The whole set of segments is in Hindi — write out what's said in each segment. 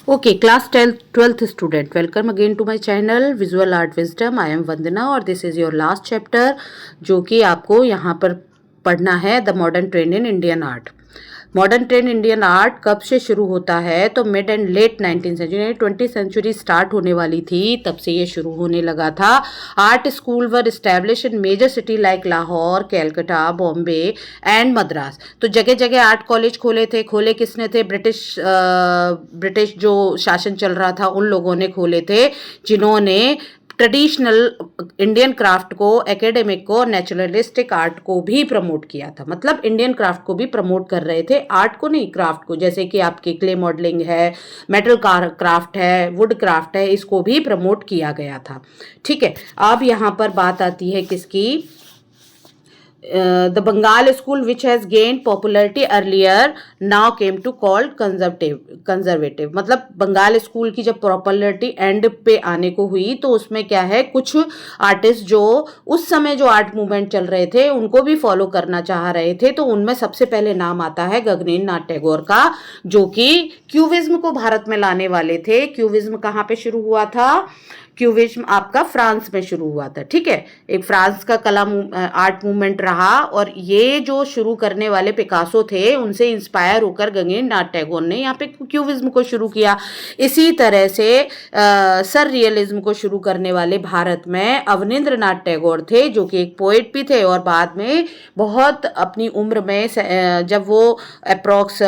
Okay, class 12th student, welcome again to my channel Visual Art Wisdom. I am Vandana और this is your last chapter जो कि आपको यहाँ पर पढ़ना है the modern trend in Indian art. Modern trend Indian art कब से शुरू होता है? तो mid and late 19th century, 20th century start होने वाली थी तब से ये शुरू होने लगा था। Art school were establish in major city like Lahore, Calcutta, Bombay and Madras. तो जगह जगह आर्ट कॉलेज खोले किसने थे? ब्रिटिश जो शासन चल रहा था उन लोगों ने खोले थे, जिन्होंने ट्रेडिशनल इंडियन क्राफ्ट को, एकेडमिक को, नेचुरलिस्टिक आर्ट को भी प्रमोट किया था। मतलब इंडियन क्राफ्ट को भी प्रमोट कर रहे थे, आर्ट को नहीं, क्राफ्ट को। जैसे कि आपके क्ले मॉडलिंग है, मेटल क्राफ्ट है, वुड क्राफ्ट है, इसको भी प्रमोट किया गया था। ठीक है, अब यहाँ पर बात आती है किसकी? The Bengal school, which has gained popularity earlier, now came to called conservative। मतलब बंगाल स्कूल की जब पॉपुलरिटी एंड पे आने को हुई तो उसमें क्या है, कुछ आर्टिस्ट जो उस समय जो आर्ट मूवमेंट चल रहे थे उनको भी फॉलो करना चाह रहे थे। तो उनमें सबसे पहले नाम आता है गगनेन्द्र नाथ टैगोर का, जो कि क्यूबिज्म को भारत में लाने वाले थे। क्यूबिज्म कहाँ पे शुरू हुआ था? क्यूबिज्म आपका फ्रांस में शुरू हुआ था। ठीक है, एक फ्रांस का कला आर्ट मूवमेंट रहा और ये जो शुरू करने वाले पिकासो थे उनसे इंस्पायर होकर गगनेन्द्र नाथ टैगोर ने यहाँ पे क्यूबिज्म को शुरू किया। इसी तरह से सर रियलिज्म को शुरू करने वाले भारत में अवनींद्र नाथ टैगोर थे, जो कि एक पोएट भी थे और बाद में बहुत अपनी उम्र में जब वो अप्रॉक्स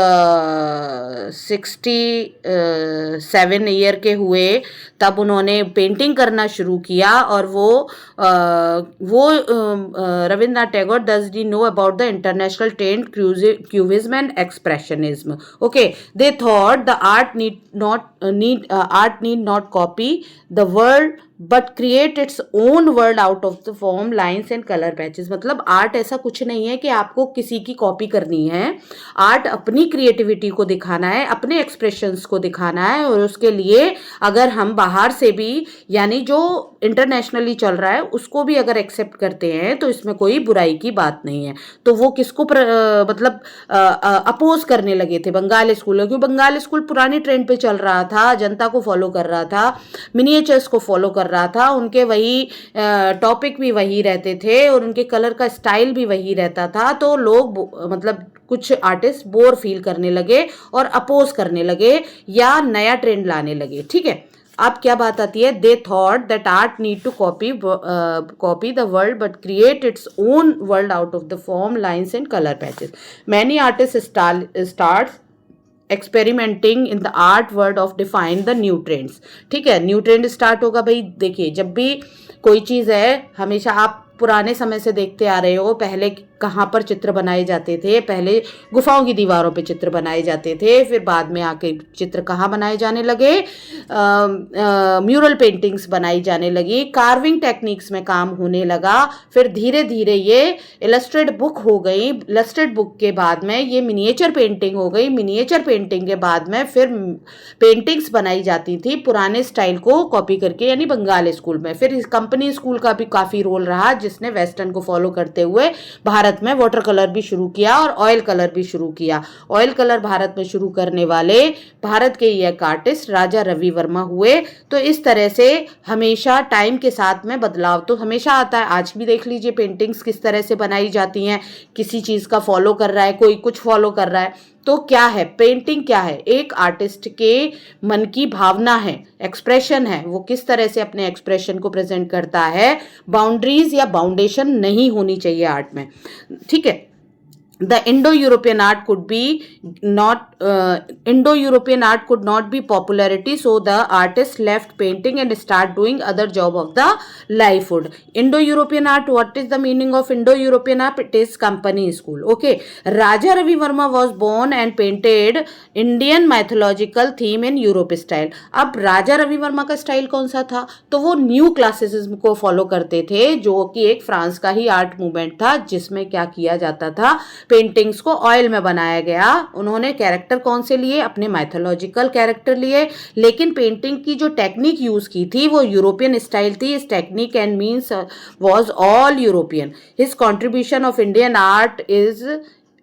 67 ईयर के हुए तब उन्होंने पेंटिंग करना शुरू किया। और वो Rabindranath Tagore does he know about the international trend cubism and expressionism? Okay, they thought the art need not copy the world but create its own world out of the form, lines and colour patches. मतलब आर्ट ऐसा कुछ नहीं है कि आपको किसी की कॉपी करनी है। आर्ट अपनी क्रिएटिविटी को दिखाना है, अपने एक्सप्रेशंस को दिखाना है। और उसके लिए अगर हम बाहर से भी, यानी जो इंटरनेशनली चल रहा है उसको भी अगर एक्सेप्ट करते हैं तो इसमें कोई बुराई की बात नहीं है। तो वो किसको मतलब अपोज करने लगे थे? बंगाल स्कूल, क्योंकि बंगाल स्कूल पुरानी ट्रेंड पे चल रहा था, जनता को फॉलो कर रहा था, मिनिएचर्स को फॉलो कर रहा था, उनके वही टॉपिक भी वही रहते थे और उनके कलर का स्टाइल भी वही रहता था। तो लोग मतलब कुछ आर्टिस्ट बोर फील करने लगे और अपोज करने लगे या नया ट्रेंड लाने लगे। ठीक है, अब क्या बात आती है? They thought that art need to copy the world but create its own world out of the form, lines and colour patches. Many artist start experimenting in the art world of define the new trends. ठीक है, न्यू ट्रेंड स्टार्ट होगा। भाई देखिए, जब भी कोई चीज़ है, हमेशा आप पुराने समय से देखते आ रहे हो, पहले कहाँ पर चित्र बनाए जाते थे? पहले गुफाओं की दीवारों पे चित्र बनाए जाते थे, फिर बाद में आके चित्र कहाँ बनाए जाने लगे? म्यूरल पेंटिंग्स बनाई जाने लगी, कार्विंग टेक्निक्स में काम होने लगा। फिर धीरे धीरे ये इलस्ट्रेट बुक हो गई, इलस्ट्रेट बुक के बाद में ये मिनिएचर पेंटिंग हो गई, मिनिएचर पेंटिंग के बाद में फिर पेंटिंग्स बनाई जाती थी पुराने स्टाइल को कॉपी करके, यानी बंगाल स्कूल में। फिर इस कंपनी स्कूल का भी काफ़ी रोल रहा, जिसने वेस्टर्न को फॉलो करते हुए भारत में वाटर कलर भी शुरू किया और ऑयल कलर भी शुरू किया। ऑयल कलर भारत में शुरू करने वाले भारत के एक आर्टिस्ट राजा रवि वर्मा हुए। तो इस तरह से हमेशा टाइम के साथ में बदलाव तो हमेशा आता है। आज भी देख लीजिए पेंटिंग्स किस तरह से बनाई जाती हैं, किसी चीज़ का फॉलो कर रहा है, कोई कुछ फॉलो कर रहा है। तो क्या है पेंटिंग? क्या है? एक आर्टिस्ट के मन की भावना है, एक्सप्रेशन है, वो किस तरह से अपने एक्सप्रेशन को प्रेजेंट करता है। बाउंड्रीज या बाउंडेशन नहीं होनी चाहिए आर्ट में। ठीक है, the Indo-European art could not be popularity, so the artist left painting and start doing other job of the livelihood. Indo-European art, what is the meaning of Indo-European art? It is company school. Okay, Raja Ravi Verma was born and painted Indian mythological theme in Europe style. अब राजा रवि वर्मा का स्टाइल कौन सा था? तो वो न्यू क्लासिसिज्म को फॉलो करते थे, जो कि एक फ्रांस का ही आर्ट मूवमेंट था, जिसमें क्या किया जाता था? पेंटिंग्स को ऑयल में बनाया गया। उन्होंने कैरेक्टर कौन से लिए? अपने माइथोलॉजिकल कैरेक्टर लिए, लेकिन पेंटिंग की जो टेक्निक यूज की थी वो यूरोपियन स्टाइल थी। इस technique and means was all European. His contribution of Indian art is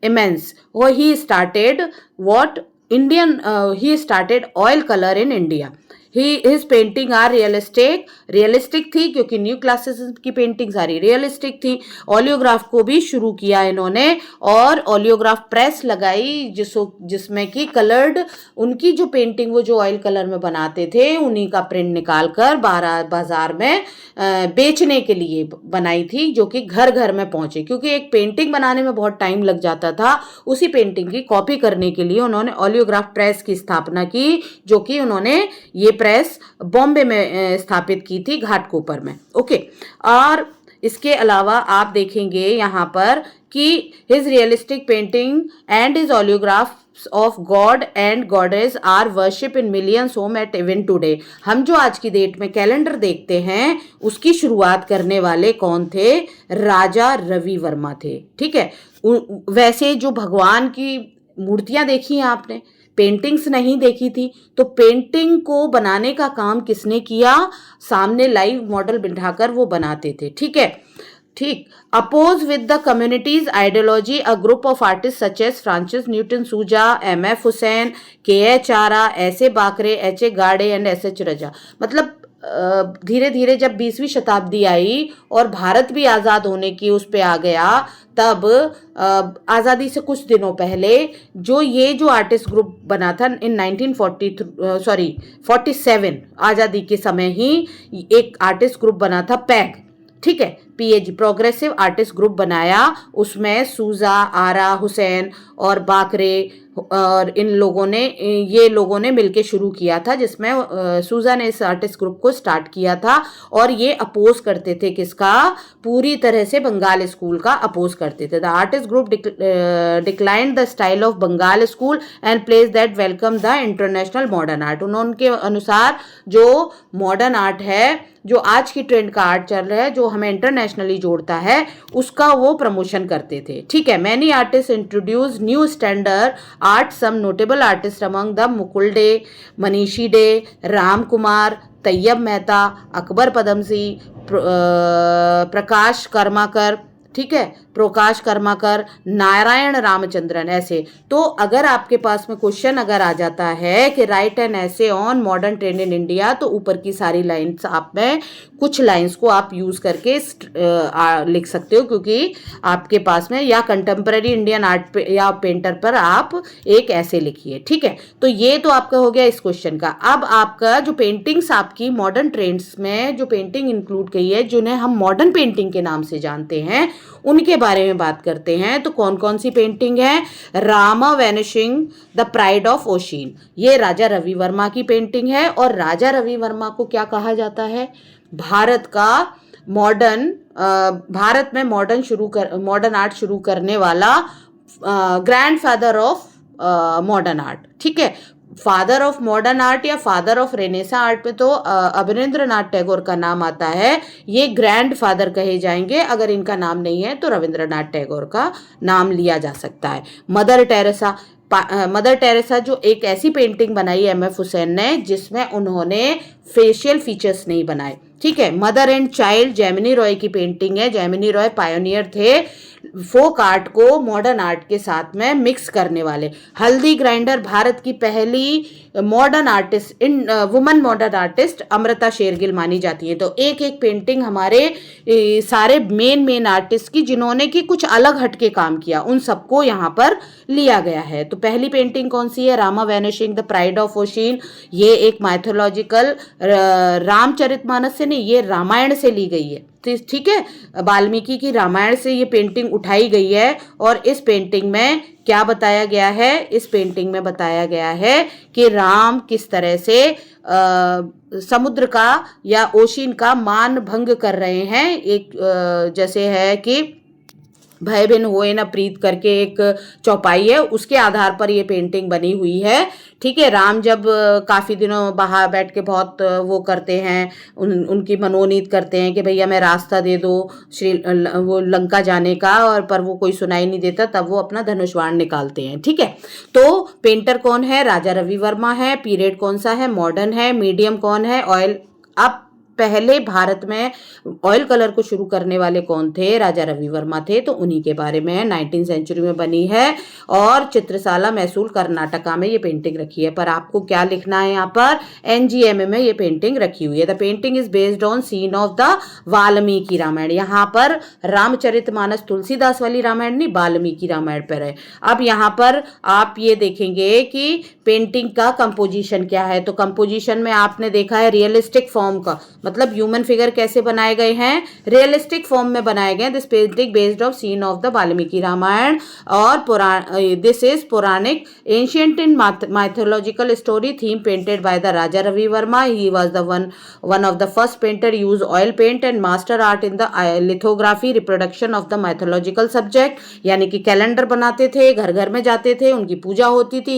immense. Or he started what Indian, he started oil color in India. His painting are realistic थी क्योंकि न्यू क्लासिस की पेंटिंग सारी रियलिस्टिक थी. ओलियोग्राफ को भी शुरू किया इन्होंने और ओलियोग्राफ प्रेस लगाई जिसमें कि कलर्ड उनकी जो पेंटिंग वो जो ऑयल कलर में बनाते थे उन्हीं का प्रिंट निकाल कर बाजार में बेचने के लिए बनाई थी, जो कि घर घर में पहुंचे. क्योंकि एक पेंटिंग बनाने में बहुत टाइम लग जाता था, उसी पेंटिंग की कॉपी करने के लिए उन्होंने ओलियोग्राफ प्रेस की स्थापना की, जो कि उन्होंने ये प्रेस बॉम्बे में स्थापित की थी, घाटकोपर में. ओके. और इसके अलावा आप देखेंगे यहाँ पर कि his realistic painting and his oleographs of god and goddess are worship in millions home at even today. हम जो आज की डेट में कैलेंडर देखते हैं उसकी शुरुआत करने वाले कौन थे? राजा रवि वर्मा थे. ठीक है. वैसे जो भगवान की मूर्तियां देखी हैं आपने, पेंटिंग्स नहीं देखी थी, तो पेंटिंग को बनाने का काम किसने किया? सामने लाइव मॉडल बिठाकर वो बनाते थे. ठीक है. ठीक. Oppose with the community's ideology a group of artist such as Francis Newton Souza, M F. Husain, K H. Ara, S A. Bakre, H A. Gade and SH. रजा. मतलब धीरे धीरे जब 20वीं शताब्दी आई और भारत भी आज़ाद होने की उस पे आ गया, तब आज़ादी से कुछ दिनों पहले जो आर्टिस्ट ग्रुप बना था इन 47 आज़ादी के समय ही एक आर्टिस्ट ग्रुप बना था पैग. ठीक है. PAG प्रोग्रेसिव आर्टिस्ट ग्रुप बनाया. उसमें सूजा, आरा, हुसैन और बाकरे और ये लोगों ने मिलके शुरू किया था, जिसमें सूजा ने इस आर्टिस्ट ग्रुप को स्टार्ट किया था. और ये अपोज करते थे किसका? पूरी तरह से बंगाल स्कूल का अपोज करते थे. The artist group declined the style of Bengal school and place that welcome the international modern art. उनके अनुसार जो मॉडर्न आर्ट है, जो आज की ट्रेंड का आर्ट चल रहा है, जो हमें इंटरनेशनली जोड़ता है, उसका वो प्रमोशन करते थे. ठीक है. Many artist introduce new standard art. Some notable artist among the Mukul Dey, Manishi Dey, Ram Kumar, Tyeb Mehta, Akbar Padamsee, Prakash Karmakar. ठीक है. प्रकाश कर्माकर, नारायण रामचंद्रन. ऐसे तो अगर आपके पास में क्वेश्चन अगर आ जाता है कि राइट एन ऐसे on modern trend in India, तो ऊपर की सारी लाइंस आप में कुछ लाइंस को आप यूज करके लिख सकते हो, क्योंकि आपके पास में या कंटेम्प्रेरी इंडियन आर्ट या पेंटर पर आप एक ऐसे लिखिए. ठीक है. तो ये तो आपका हो गया इस क्वेश्चन का. अब आपका जो पेंटिंग्स आपकी मॉडर्न ट्रेंड्स में जो पेंटिंग इंक्लूड की है, जिन्हें हम मॉडर्न पेंटिंग के नाम से जानते हैं, उनके बारे में बात करते हैं. तो कौन कौन सी पेंटिंग है? Rama vanishing the pride of ocean, ये राजा रवि वर्मा की पेंटिंग है. और राजा रवि वर्मा को क्या कहा जाता है? भारत में मॉडर्न आर्ट शुरू करने वाला ग्रैंडफादर ऑफ मॉडर्न आर्ट. ठीक है. फादर ऑफ मॉडर्न आर्ट या फादर ऑफ रेनेसा आर्ट पे तो अवनींद्रनाथ टैगोर का नाम आता है. ये ग्रैंड फादर कहे जाएंगे. अगर इनका नाम नहीं है तो रविंद्रनाथ टैगोर का नाम लिया जा सकता है. मदर टेरेसा जो एक ऐसी पेंटिंग बनाई एम.एफ. हुसैन ने, जिसमें उन्होंने फेशियल फीचर्स नहीं बनाए. ठीक है. Mother and child Gemini Roy की पेंटिंग है. जेमिनी रॉय पायोनियर थे फोक आर्ट को मॉडर्न आर्ट के साथ में मिक्स करने वाले. हल्दी ग्राइंडर भारत की पहली woman modern artist Amrita Shergil मानी जाती है. तो एक एक पेंटिंग हमारे सारे मेन आर्टिस्ट की, जिन्होंने की कुछ अलग हटके काम किया, उन सबको यहाँ पर लिया गया है. तो पहली पेंटिंग कौन सी है? Rama vanishing the pride of ocean. ये एक माइथोलॉजिकल रामचरितमानस से नहीं, ये रामायण से ली गई है. ठीक है. वाल्मीकि की रामायण से ये पेंटिंग उठाई गई है. और इस पेंटिंग में क्या बताया गया है? इस पेंटिंग में बताया गया है कि राम किस तरह से समुद्र का या ओशिन का मान भंग कर रहे हैं. एक जैसे है कि भय बिन होए न प्रीत करके एक चौपाई है, उसके आधार पर ये पेंटिंग बनी हुई है. ठीक है. राम जब काफ़ी दिनों बाहर बैठ के बहुत वो करते हैं, उनकी मनोनीत करते हैं कि भैया मैं रास्ता दे दो वो लंका जाने का, और पर वो कोई सुनाई नहीं देता, तब वो अपना धनुष बाण निकालते हैं. ठीक है. तो पेंटर कौन है? राजा रवि वर्मा है. पीरियड कौन सा है? मॉडर्न है. मीडियम कौन है? ऑयल. अब पहले भारत में ऑयल कलर को शुरू करने वाले कौन थे? राजा रवि वर्मा थे, तो उन्हीं के बारे में 19वीं सेंचुरी में बनी है और चित्रशाला मैसूर कर्नाटका में ये पेंटिंग रखी है। पर आपको क्या लिखना है यहाँ पर? एनजीएमए में ये पेंटिंग रखी हुई है। The painting is based on scene of the Valmiki Ramayana. यहाँ पर रामचरितमानस तुलसीदास वाली रामायण नहीं, वाल्मीकि रामायण पर है। अब यहाँ पर आप ये देखेंगे कि पेंटिंग का कंपोजिशन क्या है। तो कंपोजिशन में आपने देखा है रियलिस्टिक फॉर्म का, मतलब ह्यूमन फिगर कैसे बनाए गए हैं? रियलिस्टिक फॉर्म में बनाए गए। This painting based of scene of the Valmiki Ramayana और दिस इज पौराणिक ancient in mythological story theme painted by the Raja Ravi Varma. He was the one of the first painter use oil paint and master art in the lithography reproduction of the mythological subject. यानी कि कैलेंडर बनाते थे, घर घर में जाते थे, उनकी पूजा होती थी।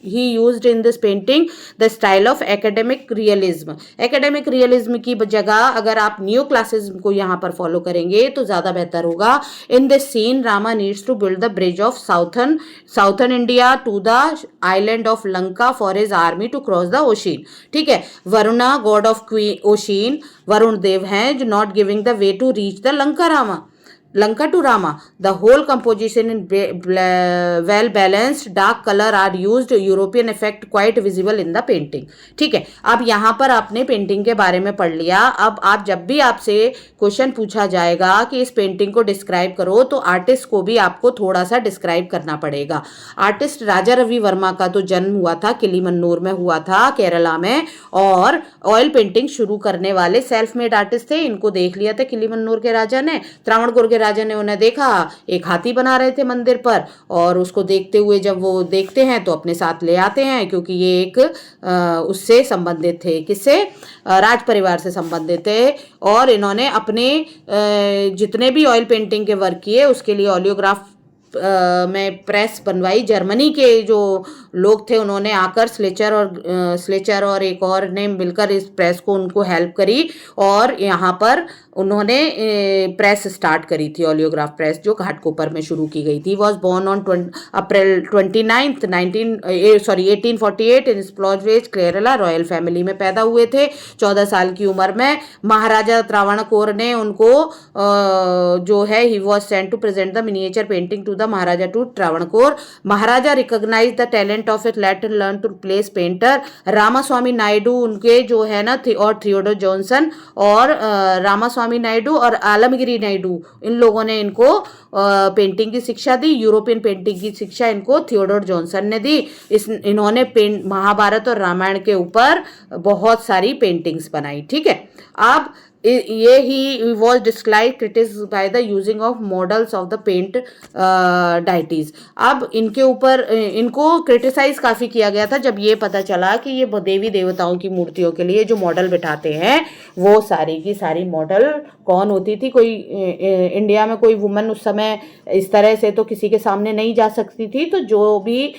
ही used in this painting the style of academic realism. Academic realism की जगह अगर आप न्यू क्लासिज्म को यहाँ पर फॉलो करेंगे तो ज्यादा बेहतर होगा। In this scene Rama needs to build the bridge of southern India to the island of Lanka for his army to cross the ocean. ठीक है, Varuna god of ocean Varun Dev हैं जो not giving the way to reach the Lanka to Rama. The whole composition in well balanced dark color are used. European effect quite visible in the painting. ठीक है, अब यहाँ पर आपने पेंटिंग के बारे में पढ़ लिया। अब आप जब भी आपसे क्वेश्चन पूछा जाएगा कि इस पेंटिंग को डिस्क्राइब करो तो आर्टिस्ट को भी आपको थोड़ा सा डिस्क्राइब करना पड़ेगा। आर्टिस्ट राजा रवि वर्मा का तो जन्म हुआ था किलीमन्नूर में हुआ था, केरला में, और ऑयल पेंटिंग शुरू करने वाले सेल्फ मेड आर्टिस्ट थे। इनको देख लिया था किलीमन्नूर के राजा ने, त्रावणकोर के राजा ने उन्हें देखा, एक हाथी बना रहे थे मंदिर पर, और उसको देखते हुए जब वो देखते हैं तो अपने साथ ले आते हैं, क्योंकि ये एक उससे संबंधित थे, किससे? राज परिवार से संबंधित थे। और इन्होंने अपने जितने भी ऑयल पेंटिंग के वर्क किए उसके लिए ओलियोग्राफ में प्रेस बनवाई। जर्मनी के जो लोग थे उन्होंने आकर स्लेचर और एक और ने मिलकर इस प्रेस को उनको हेल्प करी और यहाँ पर उन्होंने प्रेस स्टार्ट करी थी, ओलियोग्राफ प्रेस, जो घाटकोपर में शुरू की गई थी। Was born on April 29 1848 in स्प्लॉजवेज केरला। रॉयल फैमिली में पैदा हुए थे। 14 साल की उम्र में महाराजा त्रावणकोर ने उनको जो है he was sent to present the miniature painting to the maharaja to Travancore. Maharaja recognize the talent of it let learn to place painter. Ramaswamy Naidu उनके जो है ना और थियोडोर जॉनसन और रामास्वामी नायडू और आलमगिरी नायडू, इन लोगों ने इनको पेंटिंग की शिक्षा दी। यूरोपियन पेंटिंग की शिक्षा इनको थियोडोर जॉनसन ने दी। इन्होंने महाभारत और रामायण के ऊपर बहुत सारी पेंटिंग्स बनाई। ठीक है, अब ये he was describe critics by the using of models of the paint deities. अब इनके ऊपर इनको क्रिटिसाइज काफ़ी किया गया था जब ये पता चला कि ये देवी देवताओं की मूर्तियों के लिए जो मॉडल बिठाते हैं वो सारी की सारी मॉडल कौन होती थी? कोई इंडिया में कोई वुमन उस समय इस तरह से तो किसी के सामने नहीं जा सकती थी, तो जो भी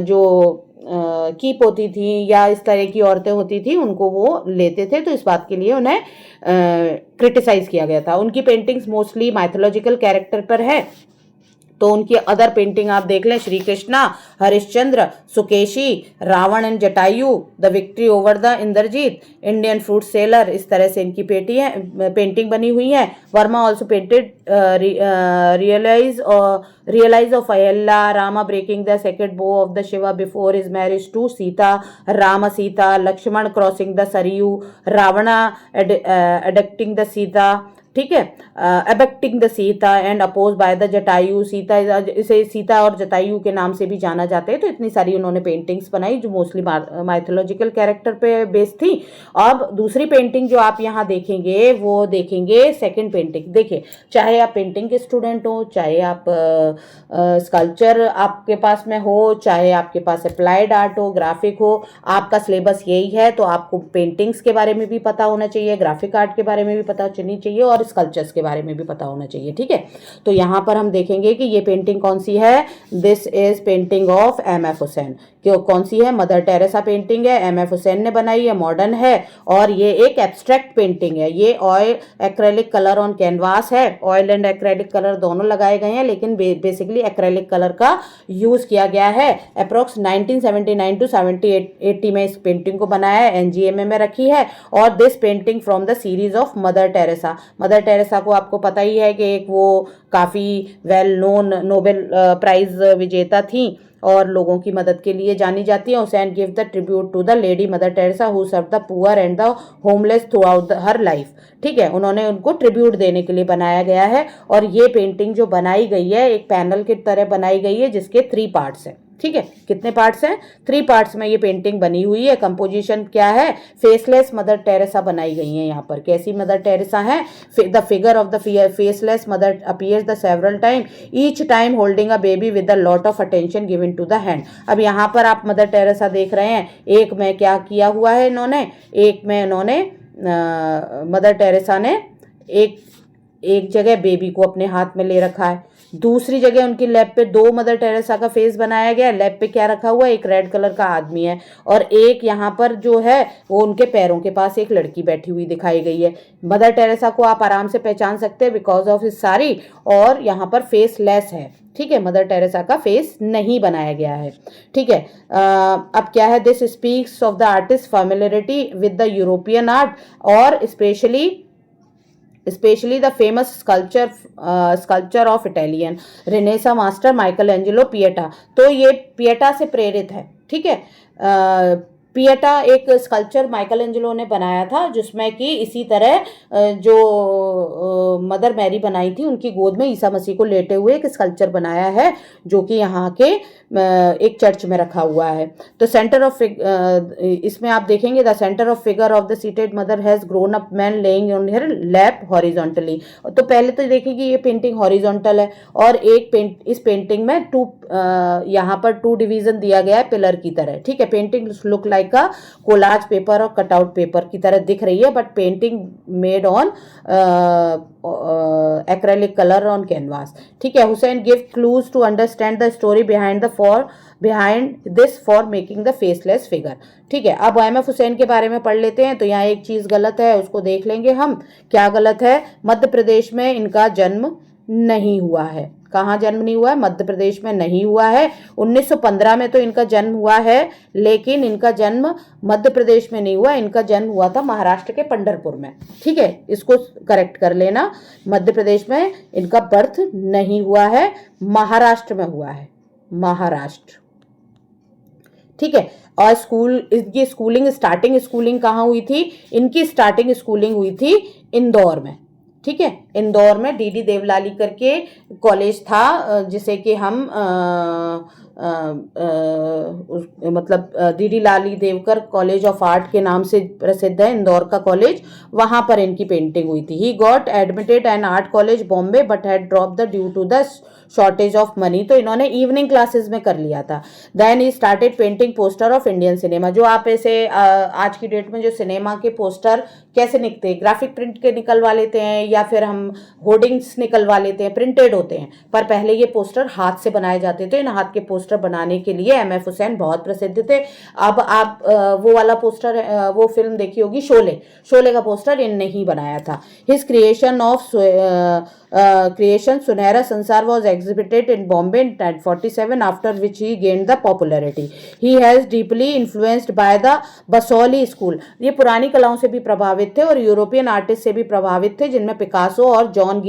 जो कीप होती थी या इस तरह की औरतें होती थी उनको वो लेते थे, तो इस बात के लिए उन्हें क्रिटिसाइज किया गया था। उनकी पेंटिंग्स मोस्टली माइथोलॉजिकल कैरेक्टर पर है, तो उनकी अदर पेंटिंग आप देख लें, Shri Krishna, Harishchandra, Sukeshi, Ravana and Jatayu, the victory over the Indrajit, Indian fruit seller, इस तरह से इनकी पेंटिंग बनी हुई है। Varma also painted realize of Ahalya, Rama breaking the second bow of the Shiva before his marriage to Sita, Ram Sita, Lakshman crossing the Sarayu, Ravana abducting the Sita, ठीक है, abducting the Sita and opposed by the Jatayu. Sita, इसे सीता और जटायु के नाम से भी जाना जाता है। तो इतनी सारी उन्होंने पेंटिंग्स बनाई जो मोस्टली माइथोलॉजिकल कैरेक्टर पे बेस्ड थी। अब दूसरी पेंटिंग जो आप यहाँ देखेंगे वो देखेंगे सेकंड पेंटिंग। देखिए, चाहे आप पेंटिंग के स्टूडेंट हो, चाहे आप स्कल्पचर आपके पास में हो, चाहे आपके पास अप्लाइड आर्ट हो, ग्राफिक हो, आपका सिलेबस यही है, तो आपको पेंटिंग्स के बारे में भी पता होना चाहिए, ग्राफिक आर्ट के बारे में भी पता होनी चाहिए और और स्कल्पचर्स के बारे में भी पता होना चाहिए, ठीक है। तो यहाँ पर हम देखेंगे कि ये पेंटिंग कौन सी है, this is painting of M.F. Hussain. क्यों, कौन सी है, मदर टेरेसा पेंटिंग है, M.F. हुसैन ने बनाई है, मॉडर्न है और ये एक एब्स्ट्रैक्ट पेंटिंग है। ये oil acrylic colour on canvas है, ऑयल एंड एक्रेलिक कलर दोनों लगाए गए हैं, लेकिन बेसिकली एक्रेलिक कलर का यूज किया गया है। अप्रोक्स 1979 टू 80 में इस पेंटिंग को बनाया है, NGMA में रखी है। और this painting from the series of mother Teresa. Mother Teresa को आपको पता ही है कि एक वो काफ़ी वेल नोन नोबेल प्राइज विजेता थी और लोगों की मदद के लिए जानी जाती है। Hussain give the tribute to the lady mother Teresa who serve the poor and the homeless throughout her life, ठीक है। उन्होंने उनको ट्रिब्यूट देने के लिए बनाया गया है। और ये पेंटिंग जो बनाई गई है एक पैनल की तरह बनाई गई है जिसके 3 पार्ट्स हैं, ठीक है। कितने पार्ट्स हैं, 3 पार्ट्स में ये पेंटिंग बनी हुई है। कंपोजिशन क्या है, फेसलेस मदर टेरेसा बनाई गई है। यहाँ पर कैसी मदर टेरेसा है, the figure of the faceless mother appears the several time, each time holding a baby with a lot of attention given to the hand. अब यहाँ पर आप मदर टेरेसा देख रहे हैं, एक में क्या किया हुआ है इन्होंने, एक में इन्होंने मदर टेरेसा ने एक जगह बेबी को अपने हाथ में ले रखा है, दूसरी जगह उनकी लैब पे 2 मदर टेरेसा का फेस बनाया गया है। लैब पे क्या रखा हुआ है, एक रेड कलर का आदमी है और एक यहाँ पर जो है वो उनके पैरों के पास एक लड़की बैठी हुई दिखाई गई है। मदर टेरेसा को आप आराम से पहचान सकते हैं बिकॉज ऑफ हिज साड़ी, और यहाँ पर फेस लेस है, ठीक है। मदर टेरेसा का फेस नहीं बनाया गया है, ठीक है। अब क्या है, this speaks of the artist familiarity with the European art और especially the famous sculpture of Italian Renaissance master Michelangelo Pieta। तो ये पिएटा से प्रेरित है, ठीक है। पिएटा एक स्कल्पचर माइकल एंजेलो ने बनाया था जिसमें कि इसी तरह जो मदर मैरी बनाई थी उनकी गोद में ईसा मसीह को लेटे हुए एक स्कल्पचर बनाया है जो कि यहाँ के एक चर्च में रखा हुआ है। तो सेंटर ऑफ इसमें आप देखेंगे the centre of figure of the seated mother has grown up man laying on here lap horizontally. तो पहले तो देखिए ये पेंटिंग हॉरिजॉन्टल है और इस पेंटिंग में यहाँ पर 2 डिवीजन दिया गया है पिलर की तरह, ठीक है। Painting look like a collage paper और कटआउट पेपर की तरह दिख रही है, but painting made on acrylic colour on canvas, ठीक है। Hussain give clues to understand the story behind this for making the faceless figure, ठीक है। अब M.F. हुसैन के बारे में पढ़ लेते हैं। तो यहाँ एक चीज गलत है, उसको देख लेंगे हम। क्या गलत है, मध्य प्रदेश में इनका जन्म नहीं हुआ है। कहाँ जन्म नहीं हुआ है, मध्य प्रदेश में नहीं हुआ है। 1915 में तो इनका जन्म हुआ है, लेकिन इनका जन्म मध्य प्रदेश में नहीं हुआ, इनका जन्म हुआ था महाराष्ट्र के पंढरपुर में, ठीक है। इसको करेक्ट कर लेना, मध्य प्रदेश में इनका बर्थ नहीं हुआ है, महाराष्ट्र में हुआ है, महाराष्ट्र, ठीक है। और इनकी स्टार्टिंग स्कूलिंग कहाँ हुई थी, इनकी स्टार्टिंग स्कूलिंग हुई थी इंदौर में, ठीक है। इंदौर में D.D. देवलाली करके कॉलेज था जिसे कि हम मतलब D.D. Lali Devkar college of art के नाम से प्रसिद्ध है इंदौर का कॉलेज, वहाँ पर इनकी पेंटिंग हुई थी। He got admitted an art college Bombay but had drop the due to the shortage of money. तो इन्होंने इवनिंग क्लासेस में कर लिया था। Then he started painting poster of Indian cinema. जो आप ऐसे आज की डेट में जो सिनेमा के पोस्टर कैसे निकलते हैं, ग्राफिक प्रिंट के निकलवा लेते हैं या फिर हम होर्डिंग्स निकलवा लेते हैं, प्रिंटेड होते हैं, पर पहले ये पोस्टर हाथ से बनाए जाते थे। इन हाथ के पोस्टर बनाने के लिए M.F. हुसैन बहुत प्रसिद्ध थे। अब आप वो वाला पोस्टर, वो फिल्म देखी होगी शोले का पोस्टर इनने ही बनाया था। हिज creation सुनहरा संसार was exhibited in Bombay in 1947 after which he gained the popularity. He has deeply influenced by the Basoli school। ये पुरानी कलाओं से भी प्रभावित थे और यूरोपियन आर्टिस्ट से भी प्रभावित थे जिनमें पिकासो और जॉन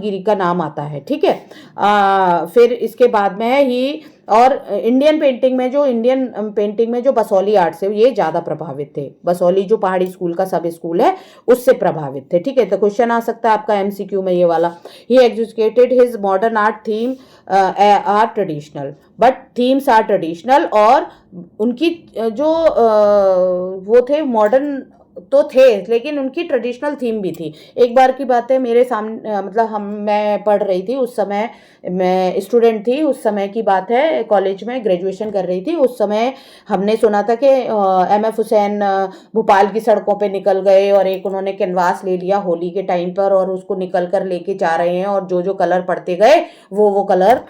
गिरी का नाम आता है, ठीक है। फिर इसके बाद में है ही और इंडियन पेंटिंग में जो बसौली आर्ट से ये ज़्यादा प्रभावित थे। बसौली जो पहाड़ी स्कूल का सब स्कूल है उससे प्रभावित थे, ठीक है। तो क्वेश्चन आ सकता है आपका MCQ में ये वाला। He executed his modern art theme are traditional but themes are traditional. और उनकी जो वो थे मॉडर्न तो थे, लेकिन उनकी ट्रेडिशनल थीम भी थी। एक बार की बात है, मेरे सामने मतलब मैं पढ़ रही थी उस समय, मैं स्टूडेंट थी उस समय की बात है, कॉलेज में ग्रेजुएशन कर रही थी उस समय। हमने सुना था कि एम एफ हुसैन भोपाल की सड़कों पे निकल गए और एक उन्होंने कैनवास ले लिया होली के टाइम पर और उसको निकल कर लेके जा रहे हैं, और जो जो कलर पड़ते गए वो कलर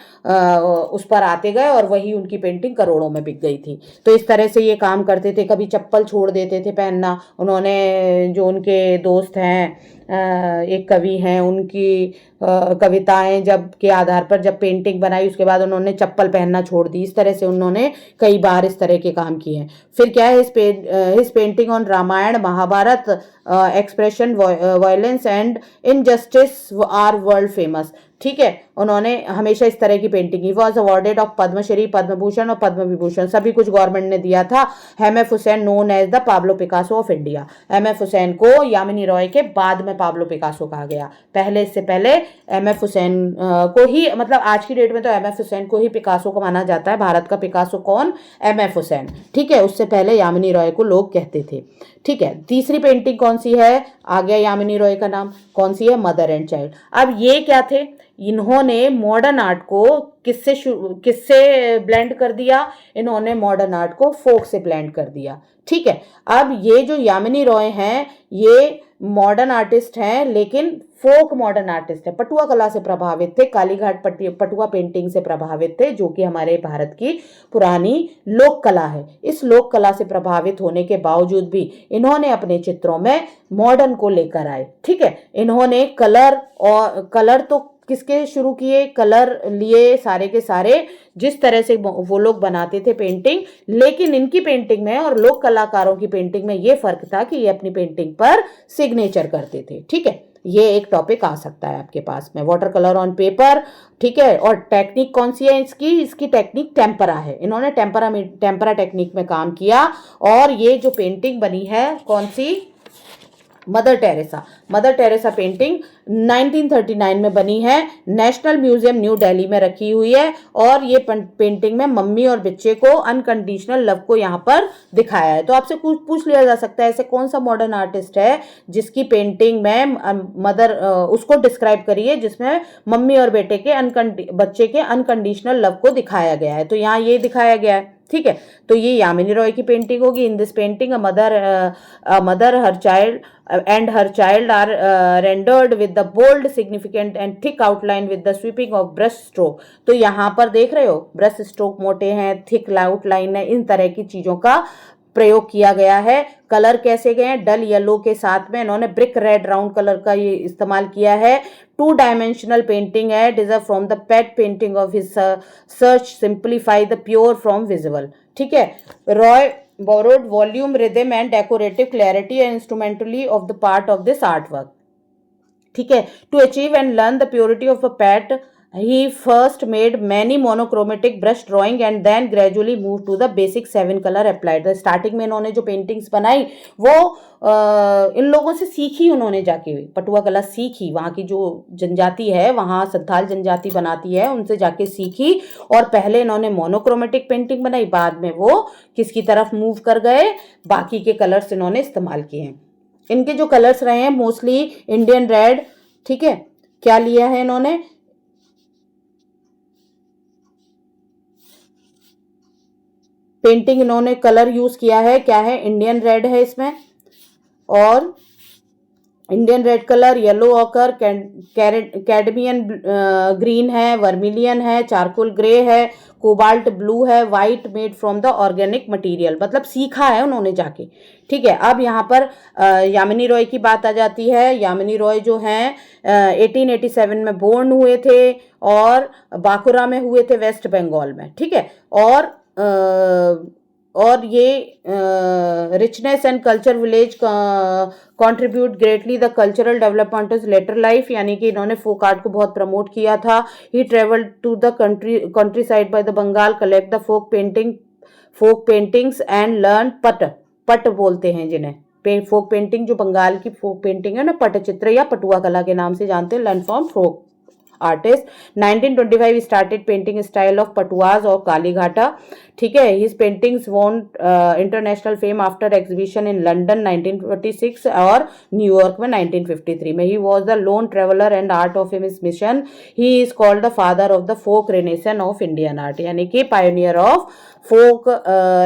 उस पर आते गए और वही उनकी पेंटिंग करोड़ों में बिक गई थी। तो इस तरह से ये काम करते थे। कभी चप्पल छोड़ देते थे पहनना। उन्होंने, जो उनके दोस्त हैं, एक कवि हैं, उनकी कविताएं जब के आधार पर जब पेंटिंग बनाई, उसके बाद उन्होंने चप्पल पहनना छोड़ दी। इस तरह से उन्होंने कई बार इस तरह के काम किए हैं। फिर क्या है, his painting on Ramayana Mahabharata expression violence and injustice are world famous. ठीक है, उन्होंने हमेशा इस तरह की पेंटिंग की। Was awarded of Padmashri, Padma Bhushan और पद्म विभूषण, सभी कुछ गवर्नमेंट ने दिया था। MF. Hussain known as the Pablo Picasso of India. MF. Hussain को यामिनी रॉय के बाद में पाब्लो पिकासो कहा गया। पहले, इससे पहले एम.एफ. हुसैन को ही, मतलब आज की डेट में तो एम.एफ. हुसैन को ही पिकासो को माना जाता है। भारत का पिकासो कौन? एम.एफ. हुसैन। ठीक है, उससे पहले यामिनी रॉय को लोग कहते थे। ठीक है, तीसरी पेंटिंग कौन सी है? आ गया यामिनी रॉय का नाम। कौन सी है? Mother and child. अब ये क्या थे? इन्होंने मॉडर्न आर्ट को किससे ब्लेंड कर दिया? इन्होंने मॉडर्न आर्ट को फोक से ब्लेंड कर दिया। ठीक है, अब ये जो यामिनी रॉय हैं, ये मॉडर्न आर्टिस्ट हैं, लेकिन फोक मॉडर्न आर्टिस्ट है। पटुआ कला से प्रभावित थे, कालीघाट पटुआ पेंटिंग से प्रभावित थे, जो कि हमारे भारत की पुरानी लोक कला है। इस लोक कला से प्रभावित होने के बावजूद भी इन्होंने अपने चित्रों में मॉडर्न को लेकर आए। ठीक है, इन्होंने कलर तो किसके शुरू किए? कलर लिए सारे के सारे, जिस तरह से वो लोग बनाते थे पेंटिंग, लेकिन इनकी पेंटिंग में और लोक कलाकारों की पेंटिंग में ये फर्क था कि ये अपनी पेंटिंग पर सिग्नेचर करते थे। ठीक है, ये एक टॉपिक आ सकता है आपके पास में, वाटर कलर ऑन पेपर। ठीक है, और टेक्निक कौन सी है इसकी टेक्निक टेम्परा है। इन्होंने टेम्परा टेक्निक में काम किया, और ये जो पेंटिंग बनी है कौन सी? मदर टेरेसा पेंटिंग 1939 में बनी है। नेशनल म्यूजियम न्यू दिल्ली में रखी हुई है, और ये पेंटिंग में मम्मी और बच्चे को अनकंडीशनल लव को यहाँ पर दिखाया है। तो आपसे पूछ लिया जा सकता है, ऐसे कौन सा मॉडर्न आर्टिस्ट है जिसकी पेंटिंग में उसको डिस्क्राइब करिए जिसमें मम्मी और बच्चे के अनकंडीशनल लव को दिखाया गया है। तो यहाँ ये दिखाया गया है। ठीक है, तो ये यामिनी रॉय की पेंटिंग होगी। In this painting mother her child and her child are rendered with the bold, significant and thick outline with the sweeping of brush stroke। तो यहाँ पर देख रहे हो, ब्रश स्ट्रोक मोटे हैं, थिक आउटलाइन है, इन तरह की चीजों का प्रयोग किया गया है। कलर कैसे गए हैं? डल येलो के साथ में इन्होंने ब्रिक रेड राउंड कलर का ये इस्तेमाल किया है। 2 डायमेंशनल पेंटिंग है, deserve from the pet painting of his search simplify the pure from visible. ठीक है, Roy borrowed volume, rhythm and decorative clarity and instrumentally of the part of this artwork। ठीक है, to achieve and learn the purity of a pet, he first made many monochromatic brush drawing and then gradually moved to the basic 7 color applied। तो स्टार्टिंग में इन्होंने जो पेंटिंग्स बनाई वो इन लोगों से सीखी, उन्होंने जाके पटुआ कला सीखी। वहाँ की जो जनजाति है, वहाँ संथाल जनजाति बनाती है, उनसे जाके सीखी, और पहले इन्होंने मोनोक्रोमेटिक पेंटिंग बनाई, बाद में वो किसकी तरफ मूव कर गए? बाकी के कलर्स इन्होंने इस्तेमाल किए हैं। इनके जो कलर्स रहे हैं मोस्टली इंडियन रेड। ठीक है, क्या लिया है इन्होंने? पेंटिंग इन्होंने कलर यूज किया है, क्या है? इंडियन रेड है इसमें, और Indian red colour, yellow ochre, cadmium green है, वर्मिलियन है, चारकोल ग्रे है, कोबाल्ट ब्लू है, white made from the organic material. मतलब सीखा है उन्होंने जाके। ठीक है, अब यहाँ पर यामिनी रॉय की बात आ जाती है। यामिनी रॉय जो हैं 1887 में बोर्न हुए थे, और बांकुरा में हुए थे, वेस्ट बंगाल में। ठीक है, और ये richness and culture village contribute greatly the cultural development is letter life, यानी कि इन्होंने फोक आर्ट को बहुत प्रमोट किया था। He travelled to the countryside by the Bengal, collect the folk paintings and learn pat बोलते हैं जिन्हें। फोक पेंटिंग, जो बंगाल की फोक पेंटिंग है ना, पटचित्र या पटुआ कला के नाम से जानते हैं, learn from folk artist. 1925 started painting style of patuas or Kalighat. ठीक है, his paintings won international fame after exhibition in London 1946 और न्यूयॉर्क में 1953 में. He was the lone traveler and art of his mission. He is called the father of the folk renaissance of Indian art, यानी कि pioneer of folk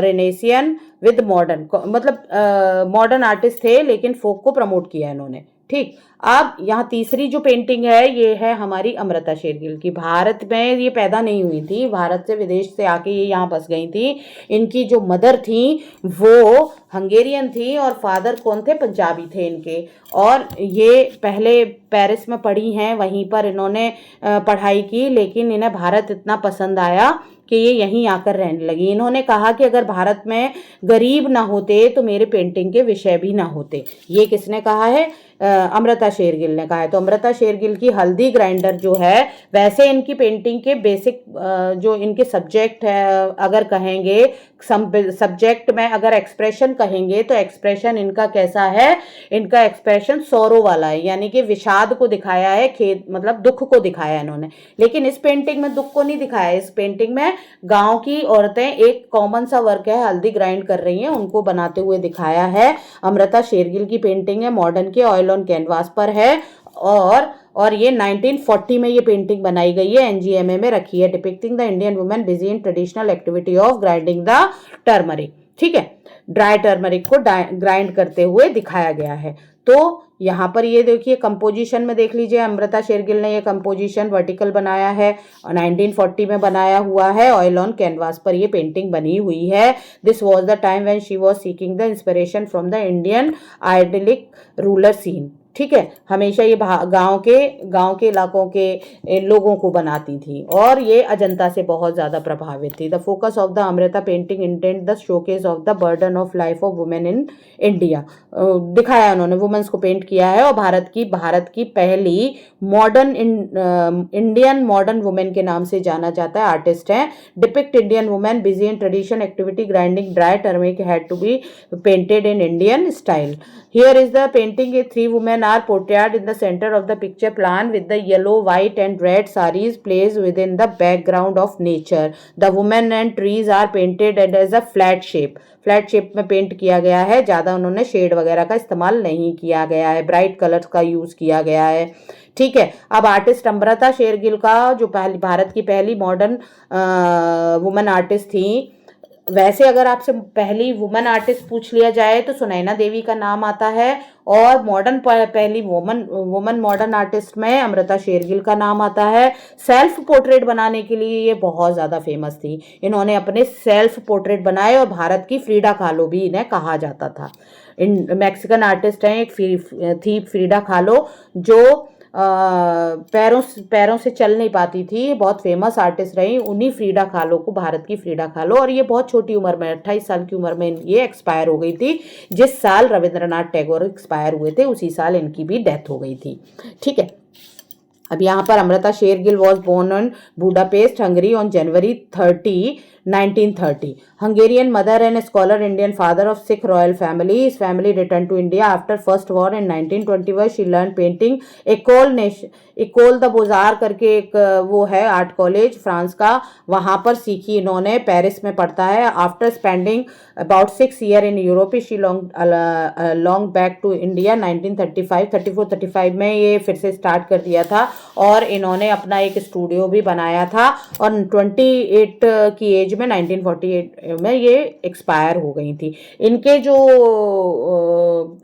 renaissance with modern, मतलब मॉडर्न आर्टिस्ट थे लेकिन फोक को प्रमोट किया इन्होंने. ठीक, अब यहाँ तीसरी जो पेंटिंग है ये है हमारी अमृता शेरगिल की. भारत में ये पैदा नहीं हुई थी, भारत से विदेश से आके ये यहाँ बस गई थी. इनकी जो मदर थी वो हंगेरियन थी और फादर कौन थे, पंजाबी थे इनके. और ये पहले पेरिस में पढ़ी हैं, वहीं पर इन्होंने पढ़ाई की, लेकिन इन्हें भारत इतना पसंद आया कि ये यहीं आकर रहने लगी. इन्होंने कहा कि अगर भारत में गरीब ना होते तो मेरे पेंटिंग के विषय भी ना होते. ये किसने कहा है, अमृता शेरगिल ने कहा है. तो अमृता शेरगिल की हल्दी ग्राइंडर जो है, वैसे इनकी पेंटिंग के बेसिक जो इनके सब्जेक्ट है, अगर कहेंगे सब्जेक्ट में अगर एक्सप्रेशन कहेंगे तो एक्सप्रेशन इनका कैसा है, इनका एक्सप्रेशन सौरो वाला है, यानी कि विषाद को दिखाया है, खेद मतलब दुख को दिखाया है इन्होंने. लेकिन इस पेंटिंग में दुख को नहीं दिखाया है. इस पेंटिंग में गांव की औरतें एक कॉमन सा वर्क है, हल्दी ग्राइंड कर रही हैं, उनको बनाते हुए दिखाया है. अमृता शेरगिल की पेंटिंग है, मॉडर्न की, ऑयल ऑन कैनवास पर है. और ये 1940 में ये पेंटिंग बनाई गई है, एनजीएमए में रखी है. Depicting the Indian women busy in traditional activity of grinding the turmeric. ठीक है, ड्राई टर्मरिक को ग्राइंड करते हुए दिखाया गया है. तो यहाँ पर ये देखिए कंपोजिशन में देख लीजिए, अमृता शेरगिल ने ये कंपोजिशन वर्टिकल बनाया है, 1940 में बनाया हुआ है, ऑयल ऑन कैनवास पर ये पेंटिंग बनी हुई है. This was the time when she was seeking the inspiration from the Indian idyllic rural scene. ठीक है, हमेशा ये गांव के इलाकों के लोगों को बनाती थी और ये अजंता से बहुत ज़्यादा प्रभावित थी. The focus of the Amrita painting intent the showcase of the burden of life of women in India. दिखाया उन्होंने, वुमेन्स को पेंट किया है. और भारत की पहली मॉडर्न इंडियन मॉडर्न वुमेन के नाम से जाना जाता है, आर्टिस्ट हैं. Depict Indian women busy in tradition activity grinding dry turmeric had to be painted in Indian style. Here is the painting. Three women are portrayed in the center of the picture plan with the yellow, white and red sarees placed within the background of nature. The women and trees are painted as a flat shape. Flat shape में पेंट किया गया है, ज़्यादा उन्होंने शेड वगैरह का इस्तेमाल नहीं किया गया है, ब्राइट कलर्स का यूज़ किया गया है. ठीक है, अब आर्टिस्ट अमृता शेरगिल का जो भारत की पहली मॉडर्न वुमेन आर्टिस्ट थी. वैसे अगर आपसे पहली वुमेन आर्टिस्ट पूछ लिया जाए तो सुनैना देवी का नाम आता है, और मॉडर्न पहली वुमन मॉडर्न आर्टिस्ट में अमृता शेरगिल का नाम आता है. सेल्फ पोर्ट्रेट बनाने के लिए ये बहुत ज़्यादा फेमस थी. इन्होंने अपने सेल्फ पोर्ट्रेट बनाए और भारत की फ्रीडा kahlo भी इन्हें कहा जाता था. मैक्सिकन आर्टिस्ट हैं, एक थी फ्रीडा kahlo जो पैरों से चल नहीं पाती थी, बहुत फेमस आर्टिस्ट रही. उन्हीं फ्रीडा kahlo को, भारत की फ्रीडा kahlo, और ये बहुत छोटी उम्र में 28 साल की उम्र में ये एक्सपायर हो गई थी. जिस साल रविंद्रनाथ टैगोर एक्सपायर हुए थे उसी साल इनकी भी डेथ हो गई थी. ठीक है, अब यहाँ पर Amrita Shergil was born on Budapest Hungary on January 30, 1930. Hungarian mother and scholar, Indian father of Sikh royal family. His family returned to India after first war in 1921. She learned painting. Ecole des Beaux Arts करके एक वो है आर्ट कॉलेज फ्रांस का, वहाँ पर सीखी इन्होंने. पेरिस में पढ़ता है. After spending about 6 years in Europe she long back to India 1934-35 में ये फिर से स्टार्ट कर दिया था. और इन्होंने अपना एक स्टूडियो भी बनाया था. और 28 की एज में 1948 में ये एक्सपायर हो गई थी. इनके जो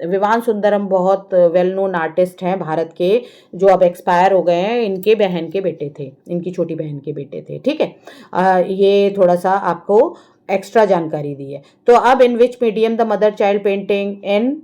विवान सुंदरम बहुत वेल नोन आर्टिस्ट हैं भारत के, जो अब एक्सपायर हो गए हैं, इनके बहन के बेटे थे, इनकी छोटी बहन के बेटे थे. ठीक है, ये थोड़ा सा आपको एक्स्ट्रा जानकारी दी है. तो अब in which medium the mother child painting in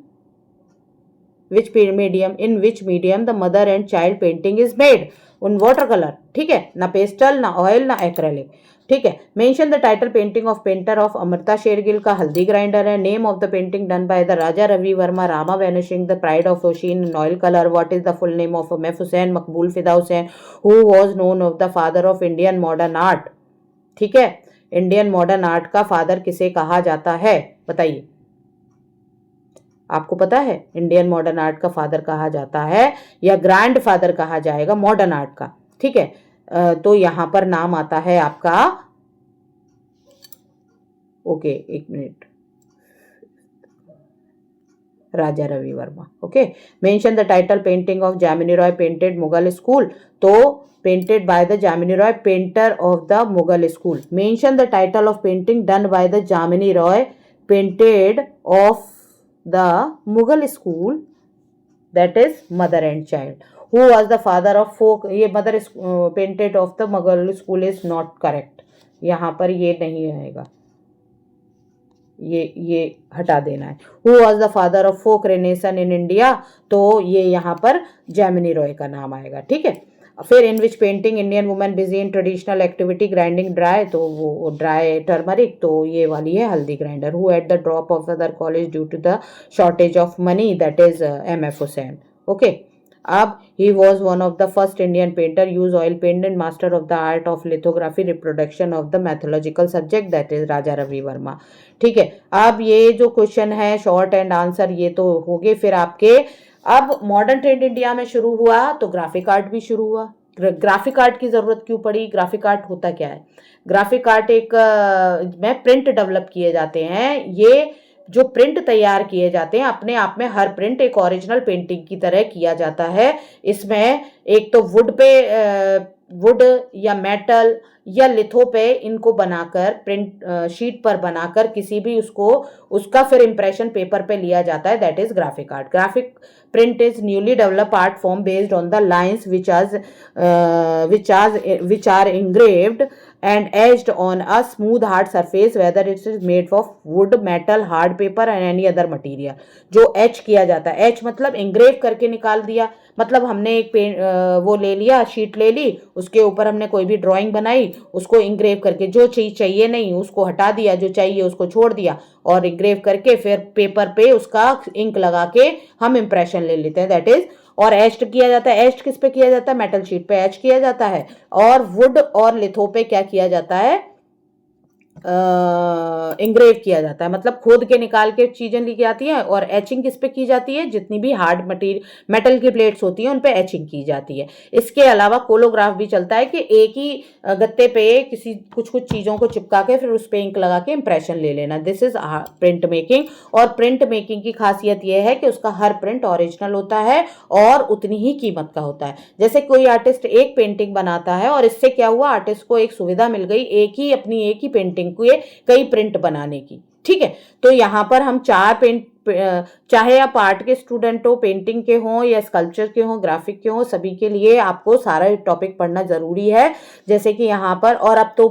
which medium the mother and child painting is made on water colour. ठीक है, ना पेस्टल, ना ऑयल, ना एक्रेलिक. ठीक है, mention the title painting of painter of Amrita Shergil का हल्दी ग्राइंडर है. Name of the painting done by the Raja Ravi Varma, Rama vanishing the pride of ocean in oil colour. What is the full name of MF. Hussain, Maqbool Fida Hussain, who was known of the father of Indian modern art. ठीक है, इंडियन मॉडर्न आर्ट का फादर किसे कहा जाता है, बताइए. आपको पता है इंडियन मॉडर्न आर्ट का फादर कहा जाता है या ग्रैंड फादर कहा जाएगा मॉडर्न आर्ट का? ठीक है। तो यहाँ पर नाम आता है आपका, ओके एक minute, Raja Ravi Varma. Okay, mention the title painting of Jamini Roy painted Mughal school. तो painted by the Jamini Roy, painter of the Mughal school. Mention the title of painting done by the Jamini Roy painted of the Mughal school, that is mother and child. Who was the father of folk, ये mother painted of the Mughal school is not correct, यहाँ पर ये नहीं आएगा, ये हटा देना है। Who was the father of folk renaissance in India, तो ये यहाँ पर जामिनी रॉय का नाम आएगा, ठीक है। फिर in which painting Indian women busy in traditional activity grinding dry, तो वो ड्राई टर्मरिक, तो ये वाली है हल्दी grinder. Who at the drop of other college due to the shortage of money, that is M.F. Husain. Okay, अब he was one of the first Indian painter use oil paint and master of the art of lithography reproduction of the mythological subject, that is राजा रवि वर्मा। ठीक है, अब ये जो क्वेश्चन है शॉर्ट एंड आंसर ये तो हो गए। फिर आपके अब मॉडर्न ट्रेंड इंडिया में शुरू हुआ तो ग्राफिक आर्ट भी शुरू हुआ। ग्राफिक आर्ट की जरूरत क्यों पड़ी? ग्राफिक आर्ट होता क्या है? ग्राफिक आर्ट एक में प्रिंट डेवलप किए जाते हैं। ये जो प्रिंट तैयार किए जाते हैं अपने आप में हर प्रिंट एक ओरिजिनल पेंटिंग की तरह किया जाता है। इसमें एक तो वुड या मेटल या लिथो पे इनको बनाकर प्रिंट शीट पर बनाकर किसी भी उसका फिर इंप्रेशन पेपर पे लिया जाता है, that is graphic art. Graphic print is newly developed art form based on the lines which are engraved and etched on a smooth hard surface, whether it is made of wood, metal, hard paper and any other material। जो एच किया जाता है, एच मतलब इंग्रेव करके निकाल दिया, मतलब हमने एक वो ले लिया, शीट ले ली, उसके ऊपर हमने कोई भी ड्राइंग बनाई, उसको इंग्रेव करके जो चीज चाहिए नहीं उसको हटा दिया, जो चाहिए उसको छोड़ दिया और इंग्रेव करके फिर पेपर पे उसका इंक लगा के हम इंप्रेशन ले लेते हैं, दैट इज। और एच्ड किया जाता है। एच्ड किस पे किया जाता है? मेटल शीट पे एच किया जाता है। और वुड और लिथो पे क्या किया जाता है? इंग्रेव किया जाता है, मतलब खोद के निकाल के चीजें लिखी जाती हैं। और एचिंग किस पे की जाती है? जितनी भी हार्ड मटेरियल मेटल की प्लेट्स होती हैं उन पे एचिंग की जाती है। इसके अलावा कोलोग्राफ भी चलता है कि एक ही गत्ते पे कुछ चीजों को चिपका के फिर उस पे इंक लगा के इंप्रेशन ले लेना, दिस इज प्रिंट मेकिंग। और प्रिंट मेकिंग की खासियत यह है कि उसका हर प्रिंट ओरिजिनल होता है और उतनी ही कीमत का होता है। जैसे कोई आर्टिस्ट एक पेंटिंग बनाता है और इससे क्या हुआ, आर्टिस्ट को एक सुविधा मिल गई एक ही पेंटिंग को कई प्रिंट बनाने की। ठीक है, तो यहां पर हम चाहे आप आर्ट के स्टूडेंट हो, पेंटिंग के हो या स्कल्पचर के हो, ग्राफिक के हो, सभी के लिए आपको सारा टॉपिक पढ़ना जरूरी है। जैसे कि यहाँ पर और अब तो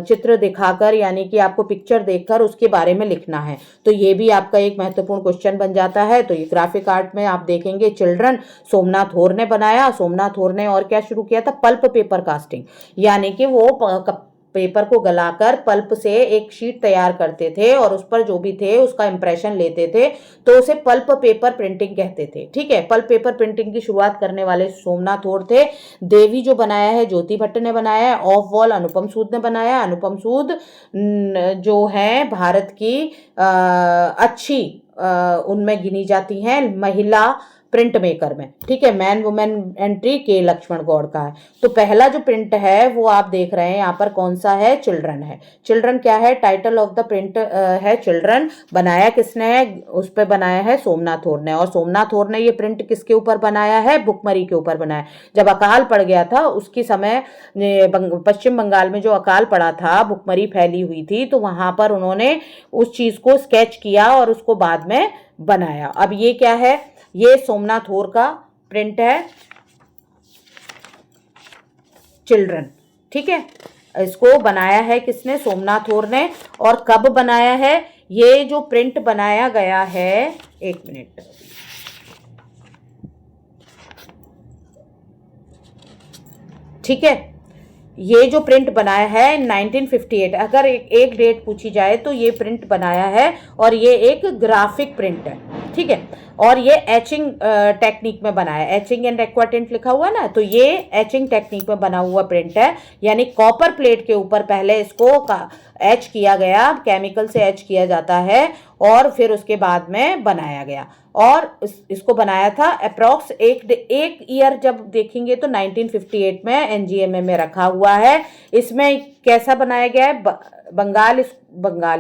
चित्र दिखाकर यानी कि आपको पिक्चर देखकर उसके बारे में लिखना है, तो ये भी आपका एक महत्वपूर्ण क्वेश्चन बन जाता है। तो ये ग्राफिक आर्ट में आप देखेंगे चिल्ड्रन सोमनाथ होर ने बनाया। सोमनाथ होर ने और क्या शुरू किया था? पल्प पेपर कास्टिंग, यानी कि वो पेपर को गलाकर पल्प से एक शीट तैयार करते थे और उस पर जो भी थे उसका इंप्रेशन लेते थे, तो उसे पल्प पेपर प्रिंटिंग कहते थे। ठीक है, पल्प पेपर प्रिंटिंग की शुरुआत करने वाले सोमनाथ होर थे। देवी जो बनाया है ज्योति भट्ट ने बनाया है। ऑफ वॉल अनुपम सूद ने बनाया। अनुपम सूद जो है भारत की अच्छी उनमें गिनी जाती हैं महिला प्रिंट मेकर में। ठीक है, मैन वुमेन एंट्री के लक्ष्मण गौड़ का है। तो पहला जो प्रिंट है वो आप देख रहे हैं यहाँ पर कौन सा है? चिल्ड्रन है। चिल्ड्रन क्या है? टाइटल ऑफ द प्रिंट है चिल्ड्रन। बनाया किसने है? उस पर बनाया है सोमनाथ होर ने। और सोमनाथ होर ने ये प्रिंट किसके ऊपर बनाया है? भुखमरी के ऊपर बनाया। जब अकाल पड़ गया था उसकी समय पश्चिम बंगाल में जो अकाल पड़ा था, भुखमरी फैली हुई थी, तो वहां पर उन्होंने उस चीज को स्केच किया और उसको बाद में बनाया। अब ये क्या है? ये सोमनाथ होर का प्रिंट है चिल्ड्रन। ठीक है, इसको बनाया है किसने? सोमनाथ होर ने। और कब बनाया है? ये जो प्रिंट बनाया गया है, एक मिनट, ठीक है, ये जो प्रिंट बनाया है 1958, अगर एक डेट पूछी जाए तो ये प्रिंट बनाया है और ये एक ग्राफिक प्रिंट है। ठीक है। और ये एचिंग टेक्निक में बना है, एचिंग एंड एक्वाटिंट लिखा हुआ ना, तो ये एचिंग टेक्निक में बना हुआ प्रिंट है, यानी कॉपर प्लेट के ऊपर पहले इसको एच किया गया, केमिकल से एच किया जाता है और फिर उसके बाद में बनाया गया। और इसको बनाया था अप्रॉक्स एक ईयर जब देखेंगे तो 1958 में एनजीएमए में रखा हुआ है। इसमें कैसा बनाया गया है, बंगाल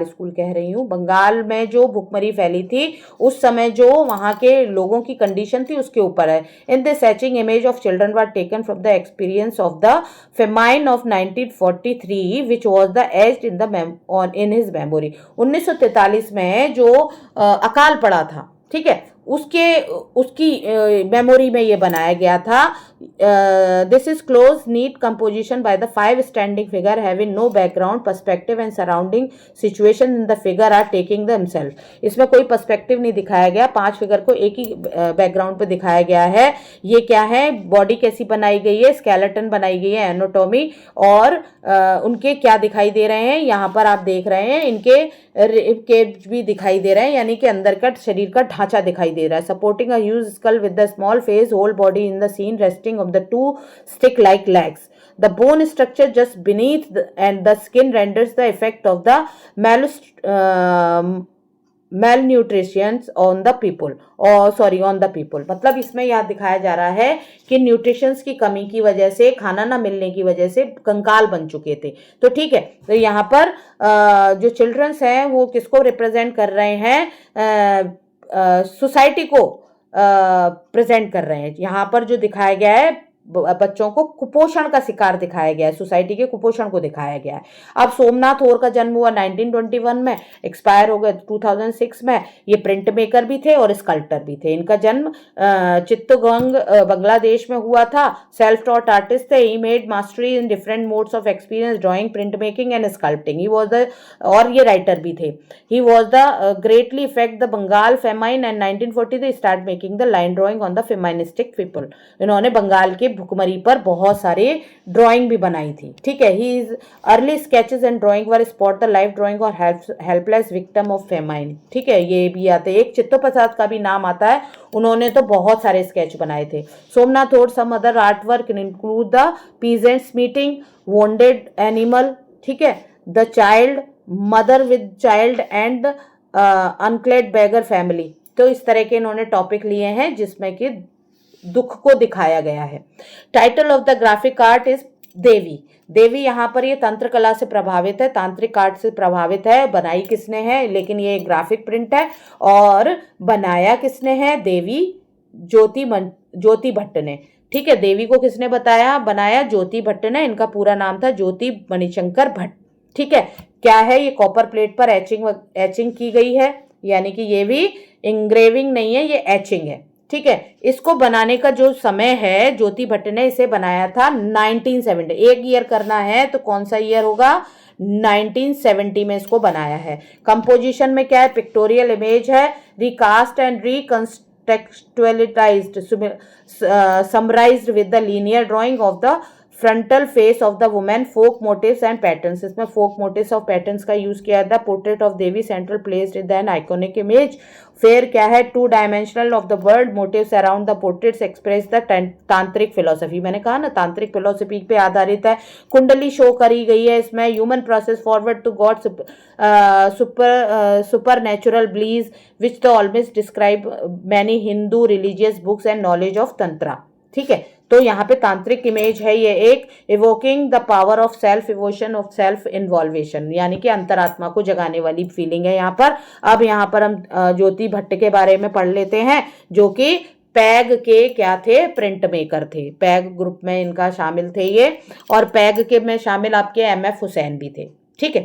स्कूल कह रही हूँ, बंगाल में जो भुखमरी फैली थी उस समय जो वहाँ के लोगों की कंडीशन थी उसके ऊपर है। In this etching image of children were taken from the experience of the famine of 1943 which was the aged in his memory. 1943 में जो अकाल पड़ा था, ठीक है, उसकी मेमोरी में ये बनाया गया था। This is close neat composition by the 5 standing figure having no background perspective and surrounding situation in the figure are taking themselves. इसमें कोई पर्सपेक्टिव नहीं दिखाया गया, 5 फिगर को एक ही बैकग्राउंड पे दिखाया गया है। ये क्या है, बॉडी कैसी बनाई गई है, स्केलेटन बनाई गई है, एनाटॉमी, और उनके क्या दिखाई दे रहे हैं, यहाँ पर आप देख रहे हैं इनके रिब केज भी दिखाई दे रहे हैं, यानी कि अंदर का शरीर का ढांचा दिखाई दे रहा है। Supporting a huge skull with the small face, whole body in the scene resting of the 2 stick like legs. The bone structure just beneath and the skin renders the effect of the malnutrition on the people, on the people। मतलब इसमें यह दिखाया जा रहा है कि न्यूट्रिशंस की कमी की वजह से, खाना ना मिलने की वजह से कंकाल बन चुके थे। तो ठीक है, तो यहाँ पर जो चिल्ड्रंस हैं वो किसको रिप्रेजेंट कर रहे हैं, सोसाइटी को प्रेजेंट कर रहे हैं। यहाँ पर जो दिखाया गया है बच्चों को कुपोषण का शिकार दिखाया गया है, सोसाइटी के कुपोषण को दिखाया गया है। अब सोमनाथ और का जन्म हुआ 1921 में, एक्सपायर हो गए 2006 में। ये प्रिंट मेकर भी थे और स्कल्प्टर भी थे। इनका जन्म चित्तगोंग बांग्लादेश में हुआ था। सेल्फ टॉट आर्टिस्ट थे। He made mastery in different modes of experience, drawing, print making and sculpting. He was the, और ये राइटर भी थे। He was the greatly effect the Bengal famine and 1940 start making the line drawing on the feministic people. इन्होंने बंगाल के भुखमरी पर बहुत सारे ड्राइंग भी बनाई थी, ठीक है। He is early sketches and drawing were spot the life drawing और हेल्पलेस विक्टिम ऑफ फेमाइन, ठीक है, ये भी आते हैं। एक चित्तो प्रसाद का भी नाम आता है, उन्होंने तो बहुत सारे स्केच बनाए थे। सोमनाथ और some other art work include the peasants meeting, wounded animal, ठीक है, the child, mother with child and unclad beggar family. तो इस तरह के इन्होंने टॉपिक लिए हैं जिसमें कि दुख को दिखाया गया है। Title of the graphic art is Devi. Devi यहाँ पर ये तंत्र कला से प्रभावित है, तांत्रिक आर्ट से प्रभावित है। बनाई किसने है, लेकिन ये ग्राफिक प्रिंट है, और बनाया किसने है, देवी ज्योति भट्ट ने, ठीक है। देवी को किसने बनाया, ज्योति भट्ट ने। इनका पूरा नाम था ज्योति मणिशंकर भट्ट, ठीक है। क्या है, ये कॉपर प्लेट पर एचिंग की गई है, यानी कि ये भी इंग्रेविंग नहीं है, ये एचिंग है, ठीक है। इसको बनाने का जो समय है, ज्योति भट्ट ने इसे बनाया था 1970। एक ईयर करना है तो कौन सा ईयर होगा, 1970 में इसको बनाया है। कंपोजिशन में क्या है, पिक्टोरियल इमेज है, recast and recontextualized, summarized with the linear drawing of the frontal face of the women, folk motifs and patterns. इसमें फोक मोटिव्स ऑफ पैटर्न्स का यूज किया था। Portrait of Devi central placed in an iconic image. फिर क्या है, 2 dimensional of the world, motifs around the portraits express the tantric philosophy. मैंने कहा ना, तांत्रिक फिलोसफी पे आधारित है। कुंडली शो करी गई है इसमें। Human process forward to god, super natural bliss which the always describe many Hindu religious books and knowledge of tantra, ठीक है। तो यहाँ पे तांत्रिक इमेज है ये एक, evoking the power of self evolution of self involution, यानी कि अंतरात्मा को जगाने वाली फीलिंग है यहाँ पर। अब यहाँ पर हम ज्योति भट्ट के बारे में पढ़ लेते हैं, जो कि पैग के क्या थे, प्रिंट मेकर थे। पैग ग्रुप में इनका शामिल थे ये, और पैग के में शामिल आपके MF हुसैन भी थे, ठीक है।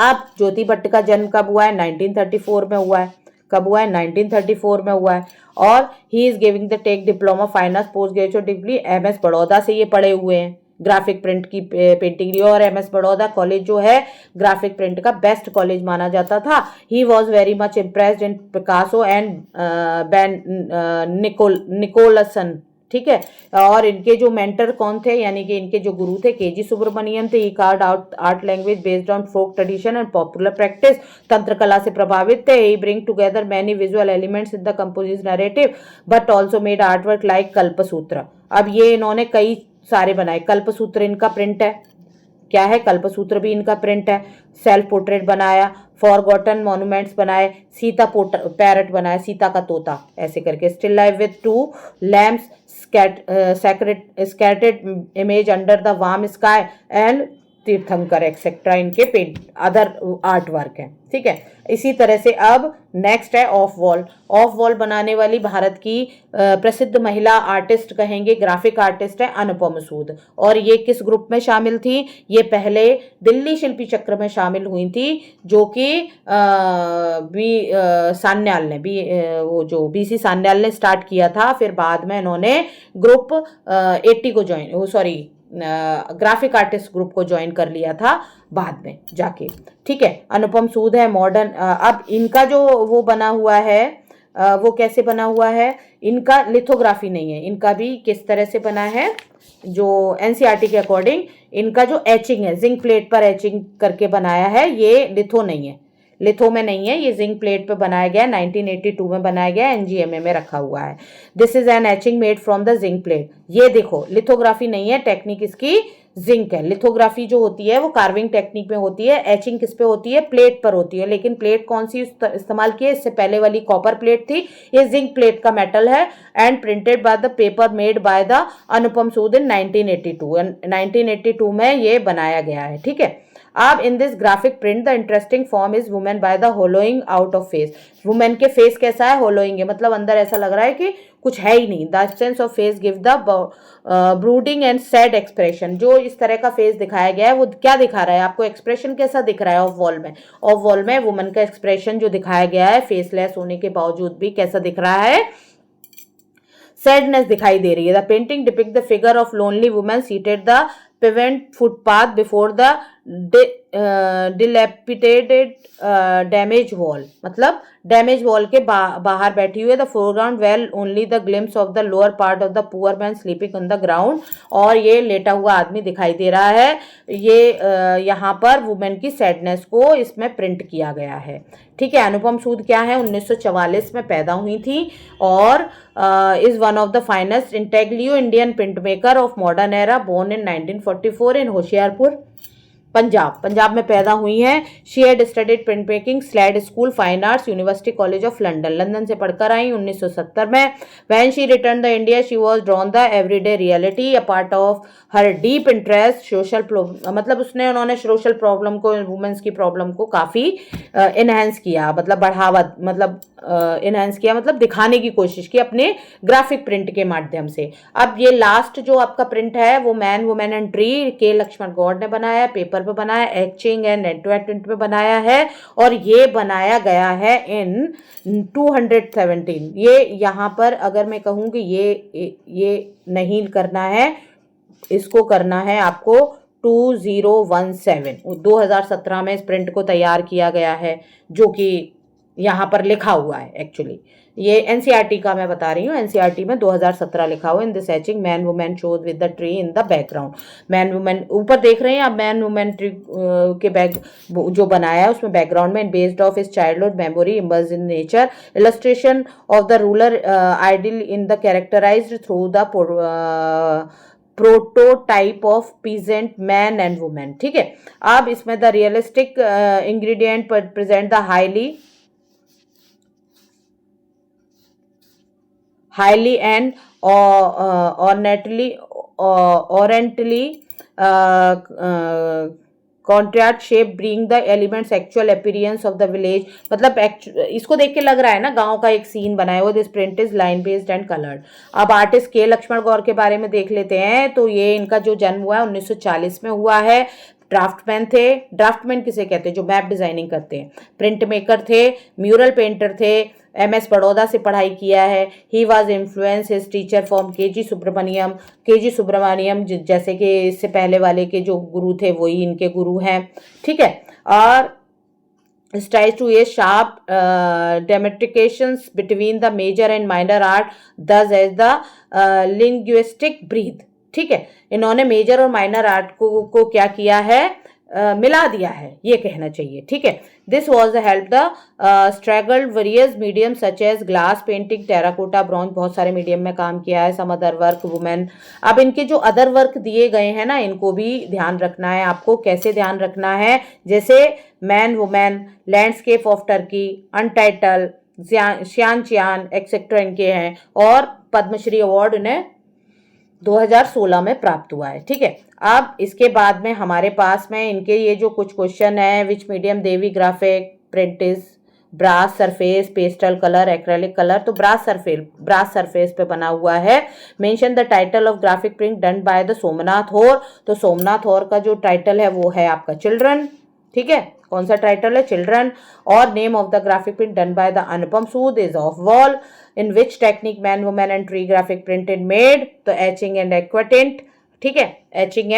अब ज्योति भट्ट का जन्म कब हुआ है, 1934 में हुआ है। कब हुआ है, 1934 में हुआ है। और he is giving the take diploma fine arts post graduate degree MS Baroda से ये पढ़े हुए हैं, ग्राफिक प्रिंट की पेंटिंग की। और MS बड़ौदा कॉलेज जो है ग्राफिक प्रिंट का बेस्ट कॉलेज माना जाता था। He was very much impressed in Picasso and Ben Nicholson, ठीक है। और इनके जो मेंटर कौन थे, यानी कि इनके जो गुरु थे केजी सुब्रमण्यम थे। He carved out art language based on folk tradition and popular practice, तंत्र कला से प्रभावित थे। He bring together many visual elements in the composite narrative but also made art work like Kalpasutra. अब ये इन्होंने कई सारे बनाए। कल्पसूत्र इनका प्रिंट है, क्या है, कल्पसूत्र भी इनका प्रिंट है। सेल्फ पोर्ट्रेट बनाया, फॉरगॉटन मॉन्यूमेंट्स बनाए, सीता पैरट बनाया, सीता का तोता ऐसे करके। Still life with 2 lamps, scattered image under the warm sky and तीर्थंकर एक्सेट्रा इनके पेंट अदर आर्ट वर्क हैं, ठीक है। इसी तरह से अब नेक्स्ट है ऑफ वॉल। ऑफ वॉल बनाने वाली भारत की प्रसिद्ध महिला आर्टिस्ट कहेंगे, ग्राफिक आर्टिस्ट है अनुपम सूद। और ये किस ग्रुप में शामिल थी, ये पहले दिल्ली शिल्पी चक्र में शामिल हुई थी, जो कि सान्याल ने वो जो बीसी सान्याल ने स्टार्ट किया था। फिर बाद में इन्होंने ग्रुप 80 को ज्वाइन ग्राफिक आर्टिस्ट ग्रुप को ज्वाइन कर लिया था बाद में जाके, ठीक है। अनुपम सूद है मॉडर्न। अब इनका जो वो बना हुआ है वो कैसे बना हुआ है, इनका लिथोग्राफी नहीं है, इनका भी किस तरह से बना है, जो एनसीईआरटी के अकॉर्डिंग इनका जो एचिंग है, जिंक प्लेट पर एचिंग करके बनाया है, ये लिथो नहीं है, लिथो में नहीं है, ये जिंक प्लेट पे बनाया गया, 1982 में बनाया गया, एनजीएमए में रखा हुआ है। This is N etching made from the zinc plate. ये देखो लिथोग्राफी नहीं है, टेक्निक इसकी जिंक है। लिथोग्राफी जो होती है वो कार्विंग टेक्निक में होती है, एचिंग किस पे होती है, प्लेट पर होती है। लेकिन प्लेट कौन सी इस्तेमाल की है, इससे पहले वाली कॉपर प्लेट थी, ये जिंक प्लेट का मेटल है। And printed by the paper made by the Anupam Sood in 1982 में ये बनाया गया है, ठीक है। अब in this graphic print the interesting form is women by the hollowing out of face. Women के फेस कैसा है, होलोइंग है, मतलब अंदर ऐसा लग रहा है कि कुछ है ही नहीं। The sense of face give the brooding and sad expression. जो इस तरह का फेस दिखाया गया है वो क्या दिखा रहा है आपको, एक्सप्रेशन कैसा दिख रहा है ऑफ वॉल में। ऑफ वॉल में वुमेन का एक्सप्रेशन जो दिखाया गया है फेसलेस होने के बावजूद भी कैसा दिख रहा है, सैडनेस दिखाई दे रही है। The painting depict the figure of lonely women seated the pavement footpath before the dilapidated damage wall, मतलब डैमेज वॉल के बाहर बैठी हुई है। The foreground well only the glimpse of the lower part of the poor man sleeping on the ground. और ये लेटा हुआ आदमी दिखाई दे रहा है। ये यहाँ पर वुमेन की सैडनेस को इसमें प्रिंट किया गया है, ठीक है। अनुपम सूद क्या है, 1944 में पैदा हुई थी और is one of the finest intaglio Indian print maker of modern era, born in 1944 in Hoshiarpur Punjab में पैदा हुई हैं। She had studied print making Slade school fine arts university college of London से पढ़कर आई 1970 में। When she return the India she was drawn the everyday reality, a part of her deep interest social, मतलब उन्होंने सोशल प्रॉब्लम को, वुमेन्स की प्रॉब्लम को काफ़ी इनहेंस किया, मतलब बढ़ावा, मतलब इनहेंस किया, मतलब दिखाने की कोशिश की अपने ग्राफिक प्रिंट के माध्यम से। अब ये लास्ट जो आपका प्रिंट है वो मैन वुमेन एंड ट्री के लक्ष्मण गौड़ ने बनाया, पेपर पे बनाया, एचिंग एंड प्रिंट पे बनाया है। और ये बनाया गया है इन 217। ये यहाँ पर अगर मैं कहूँ कि ये नहीं करना है, इसको करना है आपको 2017। 2017 में इस प्रिंट को तैयार किया गया है, जो कि यहाँ पर लिखा हुआ है। एक्चुअली ये एनसीईआरटी का मैं बता रही हूँ, एनसीईआरटी में 2017 लिखा हुआ है। In this etching man women shows with the tree in the background. Man women ऊपर देख रहे हैं आप, मैन वुमेन ट्री के बैक जो बनाया है उसमें बैकग्राउंड में based of his childhood memory emerge in nature, illustration of the rural ideal in the characterized through the prototype of peasant man and women, ठीक है। अब इसमें the realistic ingredient present the highly and ornately contrast shape bring the elements actual appearance of the village. मतलब इसको देख के लग रहा है ना गांव का एक सीन बनाया हुआ। This print is line based and coloured. अब आर्टिस्ट के लक्ष्मण गौड़ के बारे में देख लेते हैं। तो ये इनका जो जन्म हुआ है 1940 में हुआ है। ड्राफ्टमैन थे, ड्राफ्टमैन किसे कहते हैं, जो मैप डिजाइनिंग करते हैं। प्रिंट मेकर थे, म्यूरल पेंटर थे, MS बड़ौदा से पढ़ाई किया है। He was influence his teacher from KG Subramanyan, जैसे कि इससे पहले वाले के जो गुरु थे वही इनके गुरु हैं, ठीक है। और strives to a sharp demarcations between the major and minor art, thus as the linguistic breathe. ठीक है, इन्होंने मेजर और माइनर आर्ट को क्या किया है, मिला दिया है, ये कहना चाहिए. ठीक है. This was help the struggled various medium such as glass painting, terracotta, bronze, बहुत सारे मीडियम में काम किया है. Some other work women. अब इनके जो अदर वर्क दिए गए हैं ना, इनको भी ध्यान रखना है आपको. कैसे ध्यान रखना है, जैसे man women, landscape of Turkey, untitled, श्यान चियान एक्सेट्रा इनके हैं. और पद्मश्री अवार्ड इन्हें 2016 में प्राप्त हुआ है. ठीक है. अब इसके बाद में हमारे पास में इनके ये जो कुछ क्वेश्चन है, विच मीडियम देवी graphic print is, brass surface, pastel colour, acrylic colour. तो ब्रास सरफेस पे बना हुआ है. Mention the title of graphic print done by the Somnath Hore. तो सोमनाथ होर का जो टाइटल है वो है आपका चिल्ड्रन. ठीक है. कौन सा टाइटल है, चिल्ड्रन. और name of the graphic print done by the Anupam Sood is of wall. In which technique man women and tree graphic printed made. तो एचिंग एंड एक्वाटेंट. ठीक है. एचिंग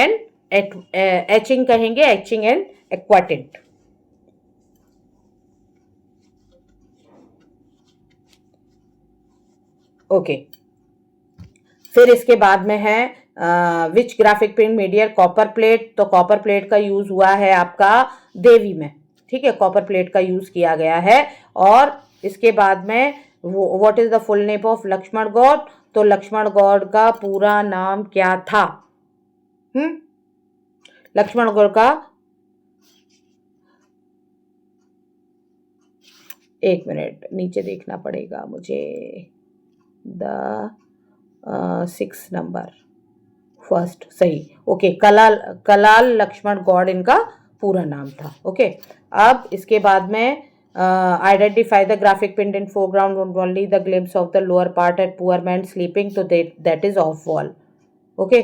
कहेंगे, एचिंग एंड एक्वाटेंट. ओके. फिर इसके बाद में है विच ग्राफिक प्रिंट मीडियर, कॉपर प्लेट. तो कॉपर प्लेट का यूज हुआ है आपका देवी में. ठीक है. कॉपर प्लेट का यूज किया गया है. और इसके बाद में what is the full name of Laxman Goud. तो लक्ष्मण गौड़ का पूरा नाम क्या था. लक्ष्मण गौड़ का, एक मिनट नीचे देखना पड़ेगा मुझे. द 6 नंबर फर्स्ट, सही. ओके. कलाल लक्ष्मण गौड़ इनका पूरा नाम था. ओके. अब इसके बाद में identify the graphic print in foreground only the glimpse of the lower part at poor man sleeping. तो that is of wall. Okay.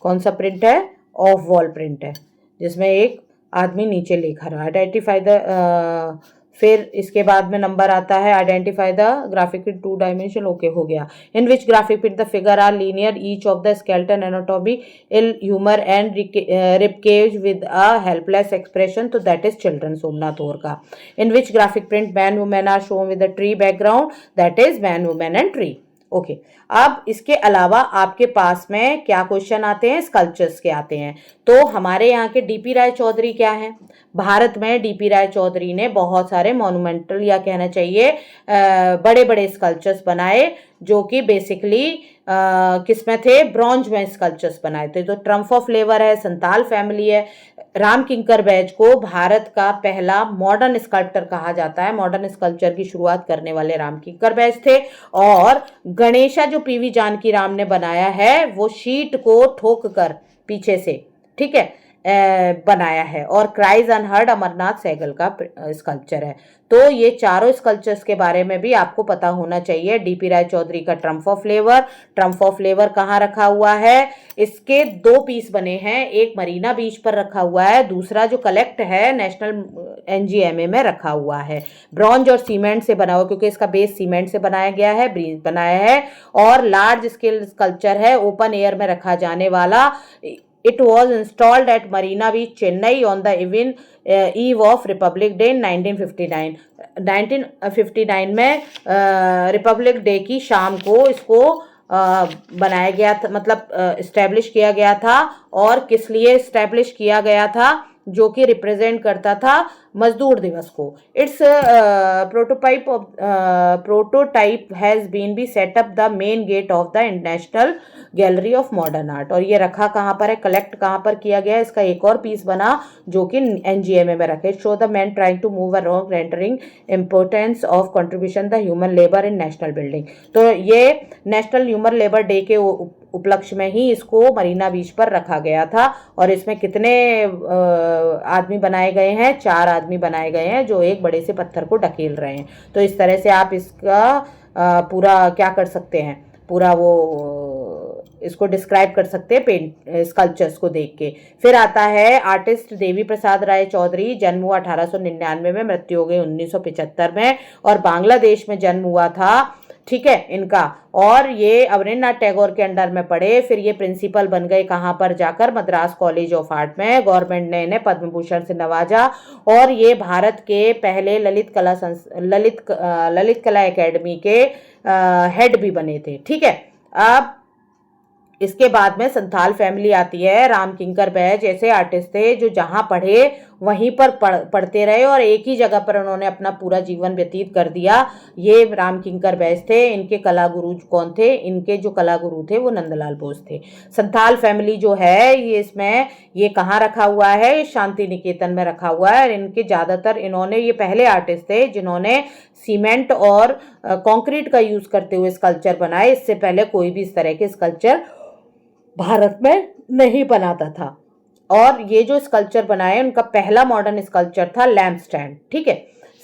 कौन सा प्रिंट है, ऑफ वॉल प्रिंट है, जिसमें एक आदमी नीचे लिखा रहा. आइडेंटिफाई द, फिर इसके बाद में नंबर आता है identify the graphic in 2 dimension. Okay, हो गया. In which graphic print the figure are linear, each of the skeleton anatomy ill humour and ribcage with a helpless expression. तो that is children, Somnath Hore का. In which graphic print man women are shown with a tree background. That is man women and tree. Okay. अब इसके अलावा आपके पास में क्या क्वेश्चन आते हैं, स्कल्पचर्स के आते हैं. तो हमारे यहाँ के डीपी राय चौधरी क्या है, भारत में डीपी राय चौधरी ने बहुत सारे मॉन्यूमेंटल या कहना चाहिए बड़े बड़े स्कल्पचर्स बनाए, जो कि बेसिकली किस में थे, ब्रॉन्ज में स्कल्पचर्स बनाए थे. तो ट्रम्फ ऑफ लेवर है, संताल फैमिली है. राम किंकर बैज को भारत का पहला मॉडर्न स्कल्प्टर कहा जाता है. मॉडर्न स्कल्पचर की शुरुआत करने वाले राम किंकर बैज थे. और गणेशा जो पीवी जानकी राम ने बनाया है, वो शीट को ठोक कर पीछे से, ठीक है, बनाया है. और क्राइज अनहर्ड अमरनाथ सहगल का स्कल्पचर है. तो ये चारों स्कल्पचर्स के बारे में भी आपको पता होना चाहिए. डीपी राय चौधरी का ट्रम्फ ऑफ लेवर कहाँ रखा हुआ है, इसके 2 पीस बने हैं. एक मरीना बीच पर रखा हुआ है, दूसरा जो कलेक्ट है नेशनल एनजीएमए में रखा हुआ है. ब्रॉन्ज और सीमेंट से बना हुआ, क्योंकि इसका बेस सीमेंट से बनाया गया है, ब्रिज बनाया है. और लार्ज स्केल स्कल्पचर है, ओपन एयर में रखा जाने वाला. It was installed at Marina Beach, Chennai on the eve of Republic Day in 1959. 1959 में रिपब्लिक डे की शाम को इसको बनाया गया था, मतलब इस्टेब्लिश किया गया था. और किस लिए इस्टेब्लिश किया गया था, जो कि रिप्रेजेंट करता था मजदूर दिवस को. It's prototype has been be set up the main gate of the national gallery of modern art. और ये रखा कहाँ पर है, कलेक्ट कहाँ पर किया गया है. इसका एक और पीस बना जो कि एनजीएमए में रखे. Show the man trying to move a rock rendering importance of contribution the human labour in national building. तो ये नेशनल ह्यूमन लेबर डे के उपलक्ष्य में ही इसको मरीना बीच पर रखा गया था. और इसमें कितने आदमी बनाए गए हैं, 4 आदमी बनाए गए हैं, जो एक बड़े से पत्थर को ढकेल रहे हैं. तो इस तरह से आप इसका पूरा क्या कर सकते हैं, पूरा वो इसको डिस्क्राइब कर सकते हैं पेंट स्कल्पचर्स को देख के. फिर आता है आर्टिस्ट देवी प्रसाद राय चौधरी. जन्म हुआ 1899 में, मृत्यु हो गई 1975 में. और बांग्लादेश में जन्म हुआ था. ठीक है इनका। और ये अवनींद्रनाथ टैगोर के अंडर में पढ़े, फिर ये प्रिंसिपल बन गए कहाँ पर जाकर, मद्रास कॉलेज ऑफ आर्ट में। गवर्नमेंट ने इन्हें पद्म भूषण से नवाजा और ये भारत के पहले ललित कला एकेडमी के हेड भी बने थे। ठीक है, अब इसके बाद में संथाल फैमिली आती है। राम किंकर बैज ऐसे आर्टिस्ट थे जो जहाँ पढ़े वहीं पर पढ़ते रहे और एक ही जगह पर उन्होंने अपना पूरा जीवन व्यतीत कर दिया। ये राम किंकर बैज थे। इनके कला गुरु कौन थे? इनके जो कला गुरु थे वो नंदलाल बोस थे। संथाल फैमिली जो है ये कहाँ रखा हुआ है? शांति निकेतन में रखा हुआ है। और इनके ज़्यादातर ये पहले आर्टिस्ट थे जिन्होंने सीमेंट और कंक्रीट का यूज़ करते हुए स्कल्पचर बनाए। इससे पहले कोई भी इस तरह के स्कल्पचर भारत में नहीं बनाता था। और ये जो स्कल्पचर बनाए उनका पहला मॉडर्न स्कल्पचर था लैम्प स्टैंड। ठीक है,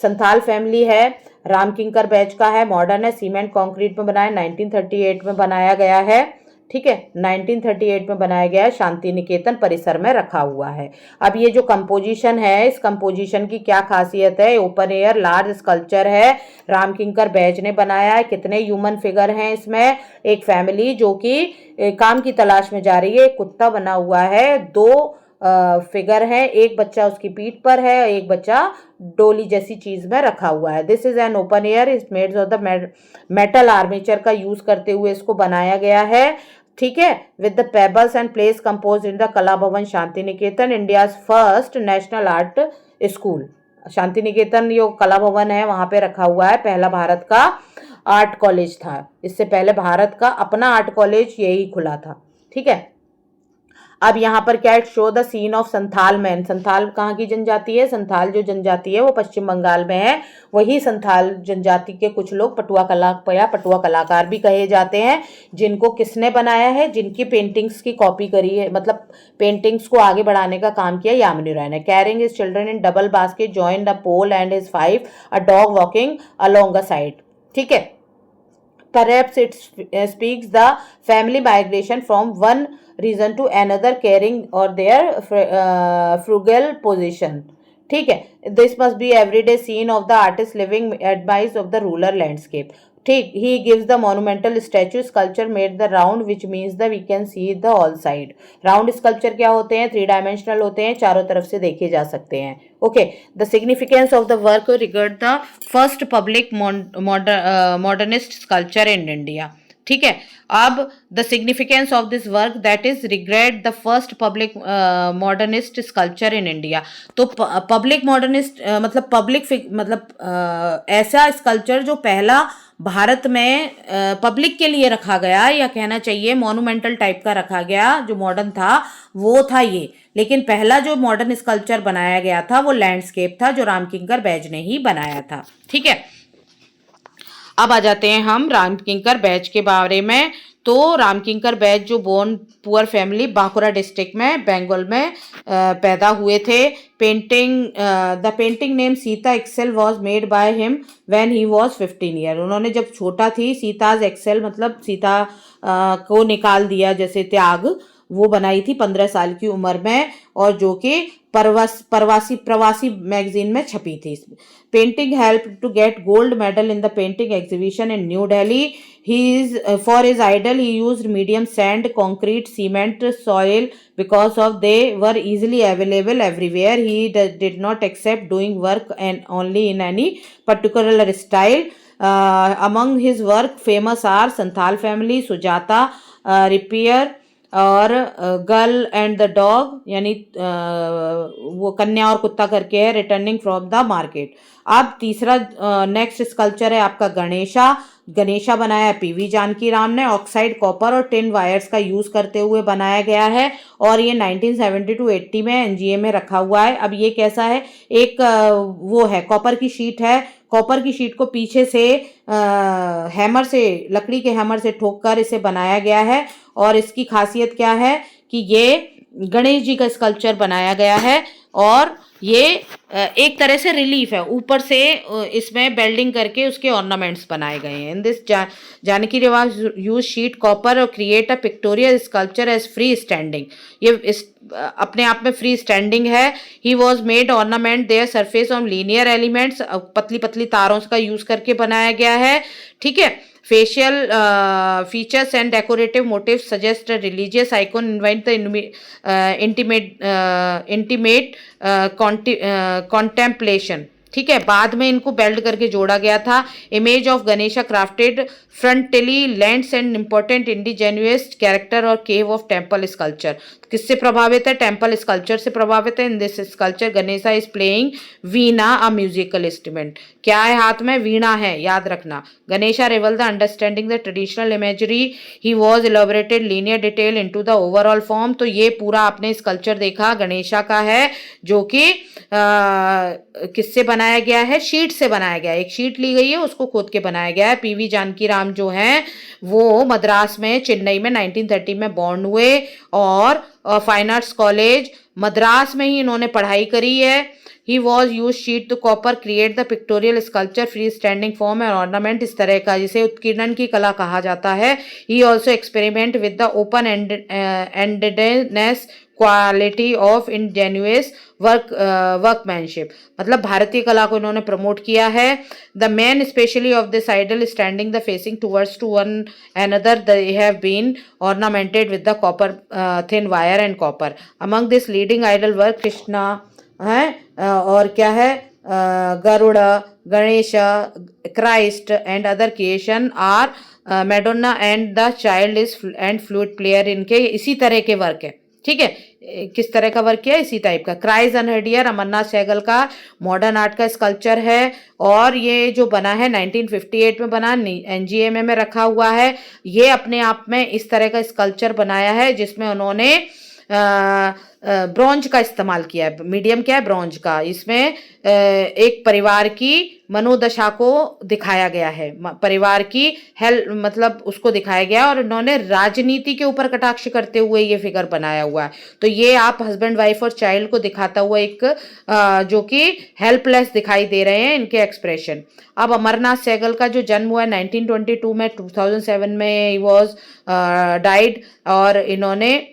संथाल फैमिली है, राम किंकर बैच का है, मॉडर्न है, सीमेंट कंक्रीट में बनाया, 1938 में बनाया गया है। ठीक है, 1938 में बनाया गया है, शांति निकेतन परिसर में रखा हुआ है। अब ये जो कंपोजिशन है, इस कंपोजिशन की क्या खासियत है? ओपन एयर लार्ज स्कल्पचर है, राम किंकर बैच ने बनाया है। कितने ह्यूमन फिगर हैं इसमें? एक फैमिली जो कि काम की तलाश में जा रही है, एक कुत्ता बना हुआ है, दो फिगर है, एक बच्चा उसकी पीठ पर है, एक बच्चा डोली जैसी चीज में रखा हुआ है। This is an open air, is made of the metal armature का यूज करते हुए इसको बनाया गया है। ठीक है, with the pebbles and place compose in the Kala Bhavan Santiniketan, India first national art school. Santiniketan जो कला भवन है वहां पे रखा हुआ है, पहला भारत का आर्ट कॉलेज था। इससे पहले भारत का अपना आर्ट कॉलेज यही खुला था। ठीक है, अब यहाँ पर क्या, show the scene of Santhal man. Santhal कहाँ की जनजाति है? संथाल जो जनजाति है वो पश्चिम बंगाल में है। वही संथाल जनजाति के कुछ लोग पटुआ कलाकार भी कहे जाते हैं, जिनको किसने बनाया है? जिनकी पेंटिंग्स की कॉपी करी है, मतलब पेंटिंग्स को आगे बढ़ाने का काम किया यामिनी राय ने। Carrying his children in double basket join the pole and his 5 a dog walking along a side. ठीक है, perhaps it speaks the family migration from one region to another carrying or their frugal position. ठीक है, this must be everyday scene of the artist living amidst of the rural landscape. ठीक, he gives the monumental statue sculpture made the round which means that we can see the all side. Round sculpture क्या होते हैं? 3 डायमेंशनल होते हैं, चारों तरफ से देखे जा सकते हैं। Okay, the significance of the work regard the first public modernist sculpture in India. ठीक है, अब the significance of this work that is regret the first public modernist sculpture in India. तो पब्लिक मॉडर्निस्ट मतलब ऐसा स्कल्पचर जो पहला भारत में पब्लिक के लिए रखा गया, या कहना चाहिए मॉन्यूमेंटल टाइप का रखा गया, जो मॉडर्न था वो था ये। लेकिन पहला जो मॉडर्न स्कल्पचर बनाया गया था वो लैंडस्केप था, जो राम किंकर बैज ने ही बनाया था। ठीक है, अब आ जाते हैं हम राम किंकर बैच के बारे में। तो राम किंकर बैच जो born poor family Bankura district में बंगाल में पैदा हुए थे। The painting name Sita excel was made by him when he was 15 year. उन्होंने जब छोटा थी, सीताज एक्सेल मतलब सीता को निकाल दिया जैसे त्याग, वो बनाई थी 15 साल की उम्र में, और जो कि प्रवासी मैगजीन में छपी थी। Painting help to get gold medal in the painting exhibition in New Delhi. For his idol he used medium sand, concrete, cement, soil because of they were easily available everywhere. He did not accept doing work and only in any particular style. Among his work famous are Santhal family, Sujata, Repair और गर्ल एंड द डॉग, यानी वो कन्या और कुत्ता करके है, रिटर्निंग फ्रॉम द मार्केट। अब तीसरा नेक्स्ट स्कल्पचर है आपका गणेशा बनाया है पीवी जानकी राम ने। ऑक्साइड, कॉपर और टिन वायर्स का यूज करते हुए बनाया गया है, और ये 1970-80 में एनजीए में रखा हुआ है। अब ये कैसा है? एक वो है, कॉपर की शीट है। कॉपर की शीट को पीछे से लकड़ी के हैमर से ठोक कर इसे बनाया गया है। और इसकी खासियत क्या है कि ये गणेश जी का स्कल्पचर बनाया गया है, और ये एक तरह से रिलीफ है, ऊपर से इसमें बेल्डिंग करके उसके ऑर्नामेंट्स बनाए गए हैं। इन दिस जानकी रिवाज यूज शीट कॉपर और create a pictorial sculpture as free standing. ये अपने आप में फ्री स्टैंडिंग है। He was made ornament their surface on linear elements, पतली पतली तारों का यूज करके बनाया गया है। ठीक है, facial features and decorative motifs suggest a religious icon invite the intimate contemplation. ठीक है, बाद में इनको बेल्ट करके जोड़ा गया था. Image of Ganesha crafted frontally lends and important indigenous character और केव ऑफ टेम्पल स्कल्पचर. किससे प्रभावित है? टेम्पल स्कल्पचर से प्रभावित है. In this sculpture Ganesha is playing Veena, a musical instrument. क्या है हाथ में? वीणा है, याद रखना. Ganesha reveal the understanding the traditional imagery, he was elaborated linear detail into the overall form. तो ये पूरा आपने स्कल्पचर देखा गणेशा का है, जो कि किससे बनाया गया है? शीट से बनाया गया है. एक शीट ली गई है, उसको खोद के बनाया गया है. पीवी जानकी राम जो हैं वो मद्रास में, चेन्नई में 1930 में बॉर्न हुए और फाइन आर्ट्स कॉलेज मद्रास में ही इन्होंने पढ़ाई करी है. He was use sheet to copper create the pictorial sculpture free standing form and ornament. इस तरह का जिसे उत्कीर्णन की कला कहा जाता है. He also experiment with the open endedness quality of ingenious workmanship. मतलब भारतीय कला को इन्होंने प्रमोट किया है. The man especially of this idol standing the facing towards to one another they have been ornamented with the copper thin wire and copper. among this leading idol work Krishna है, और क्या है, Garuda, Ganesh, Christ and other creation are Madonna and the child is and flute player. इनके इसी तरह के वर्क है. ठीक है, किस तरह का वर्क किया? इसी टाइप का. क्राइज अनहर्डियर अमरनाथ सहगल का मॉडर्न आर्ट का स्कल्पचर है, और ये जो बना है 1958 में बना, एनजीएमए में रखा हुआ है. ये अपने आप में इस तरह का स्कल्पचर बनाया है जिसमें उन्होंने ब्रॉन्ज का इस्तेमाल किया है. मीडियम क्या है? ब्रॉन्ज का. इसमें एक परिवार की मनोदशा को दिखाया गया है, परिवार की मतलब उसको दिखाया गया, और इन्होंने राजनीति के ऊपर कटाक्ष करते हुए ये फिगर बनाया हुआ है. तो ये आप हस्बैंड वाइफ और चाइल्ड को दिखाता हुआ एक जो कि हेल्पलेस दिखाई दे रहे हैं इनके एक्सप्रेशन. अब अमरनाथ सहगल का जो जन्म हुआ है 1922 में, 2007 में ही वॉज डाइड, और इन्होंने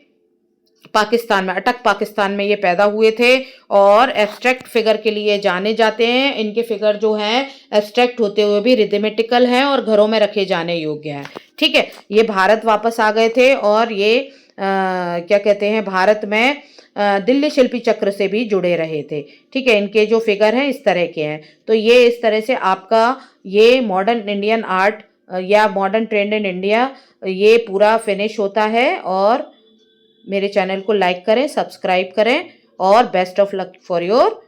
पाकिस्तान में, अटक पाकिस्तान में ये पैदा हुए थे, और एब्स्ट्रैक्ट फिगर के लिए जाने जाते हैं. इनके फिगर जो हैं एब्स्ट्रैक्ट होते हुए भी रिदमेटिकल हैं और घरों में रखे जाने योग्य हैं. ठीक है, ये भारत वापस आ गए थे, और ये क्या कहते हैं, भारत में दिल्ली शिल्पी चक्र से भी जुड़े रहे थे. ठीक है, इनके जो फिगर हैं इस तरह के हैं. तो ये इस तरह से आपका ये मॉडर्न इंडियन आर्ट या मॉडर्न ट्रेंड इन इंडिया ये पूरा फिनिश होता है. और मेरे चैनल को लाइक करें, सब्सक्राइब करें, और best of luck for your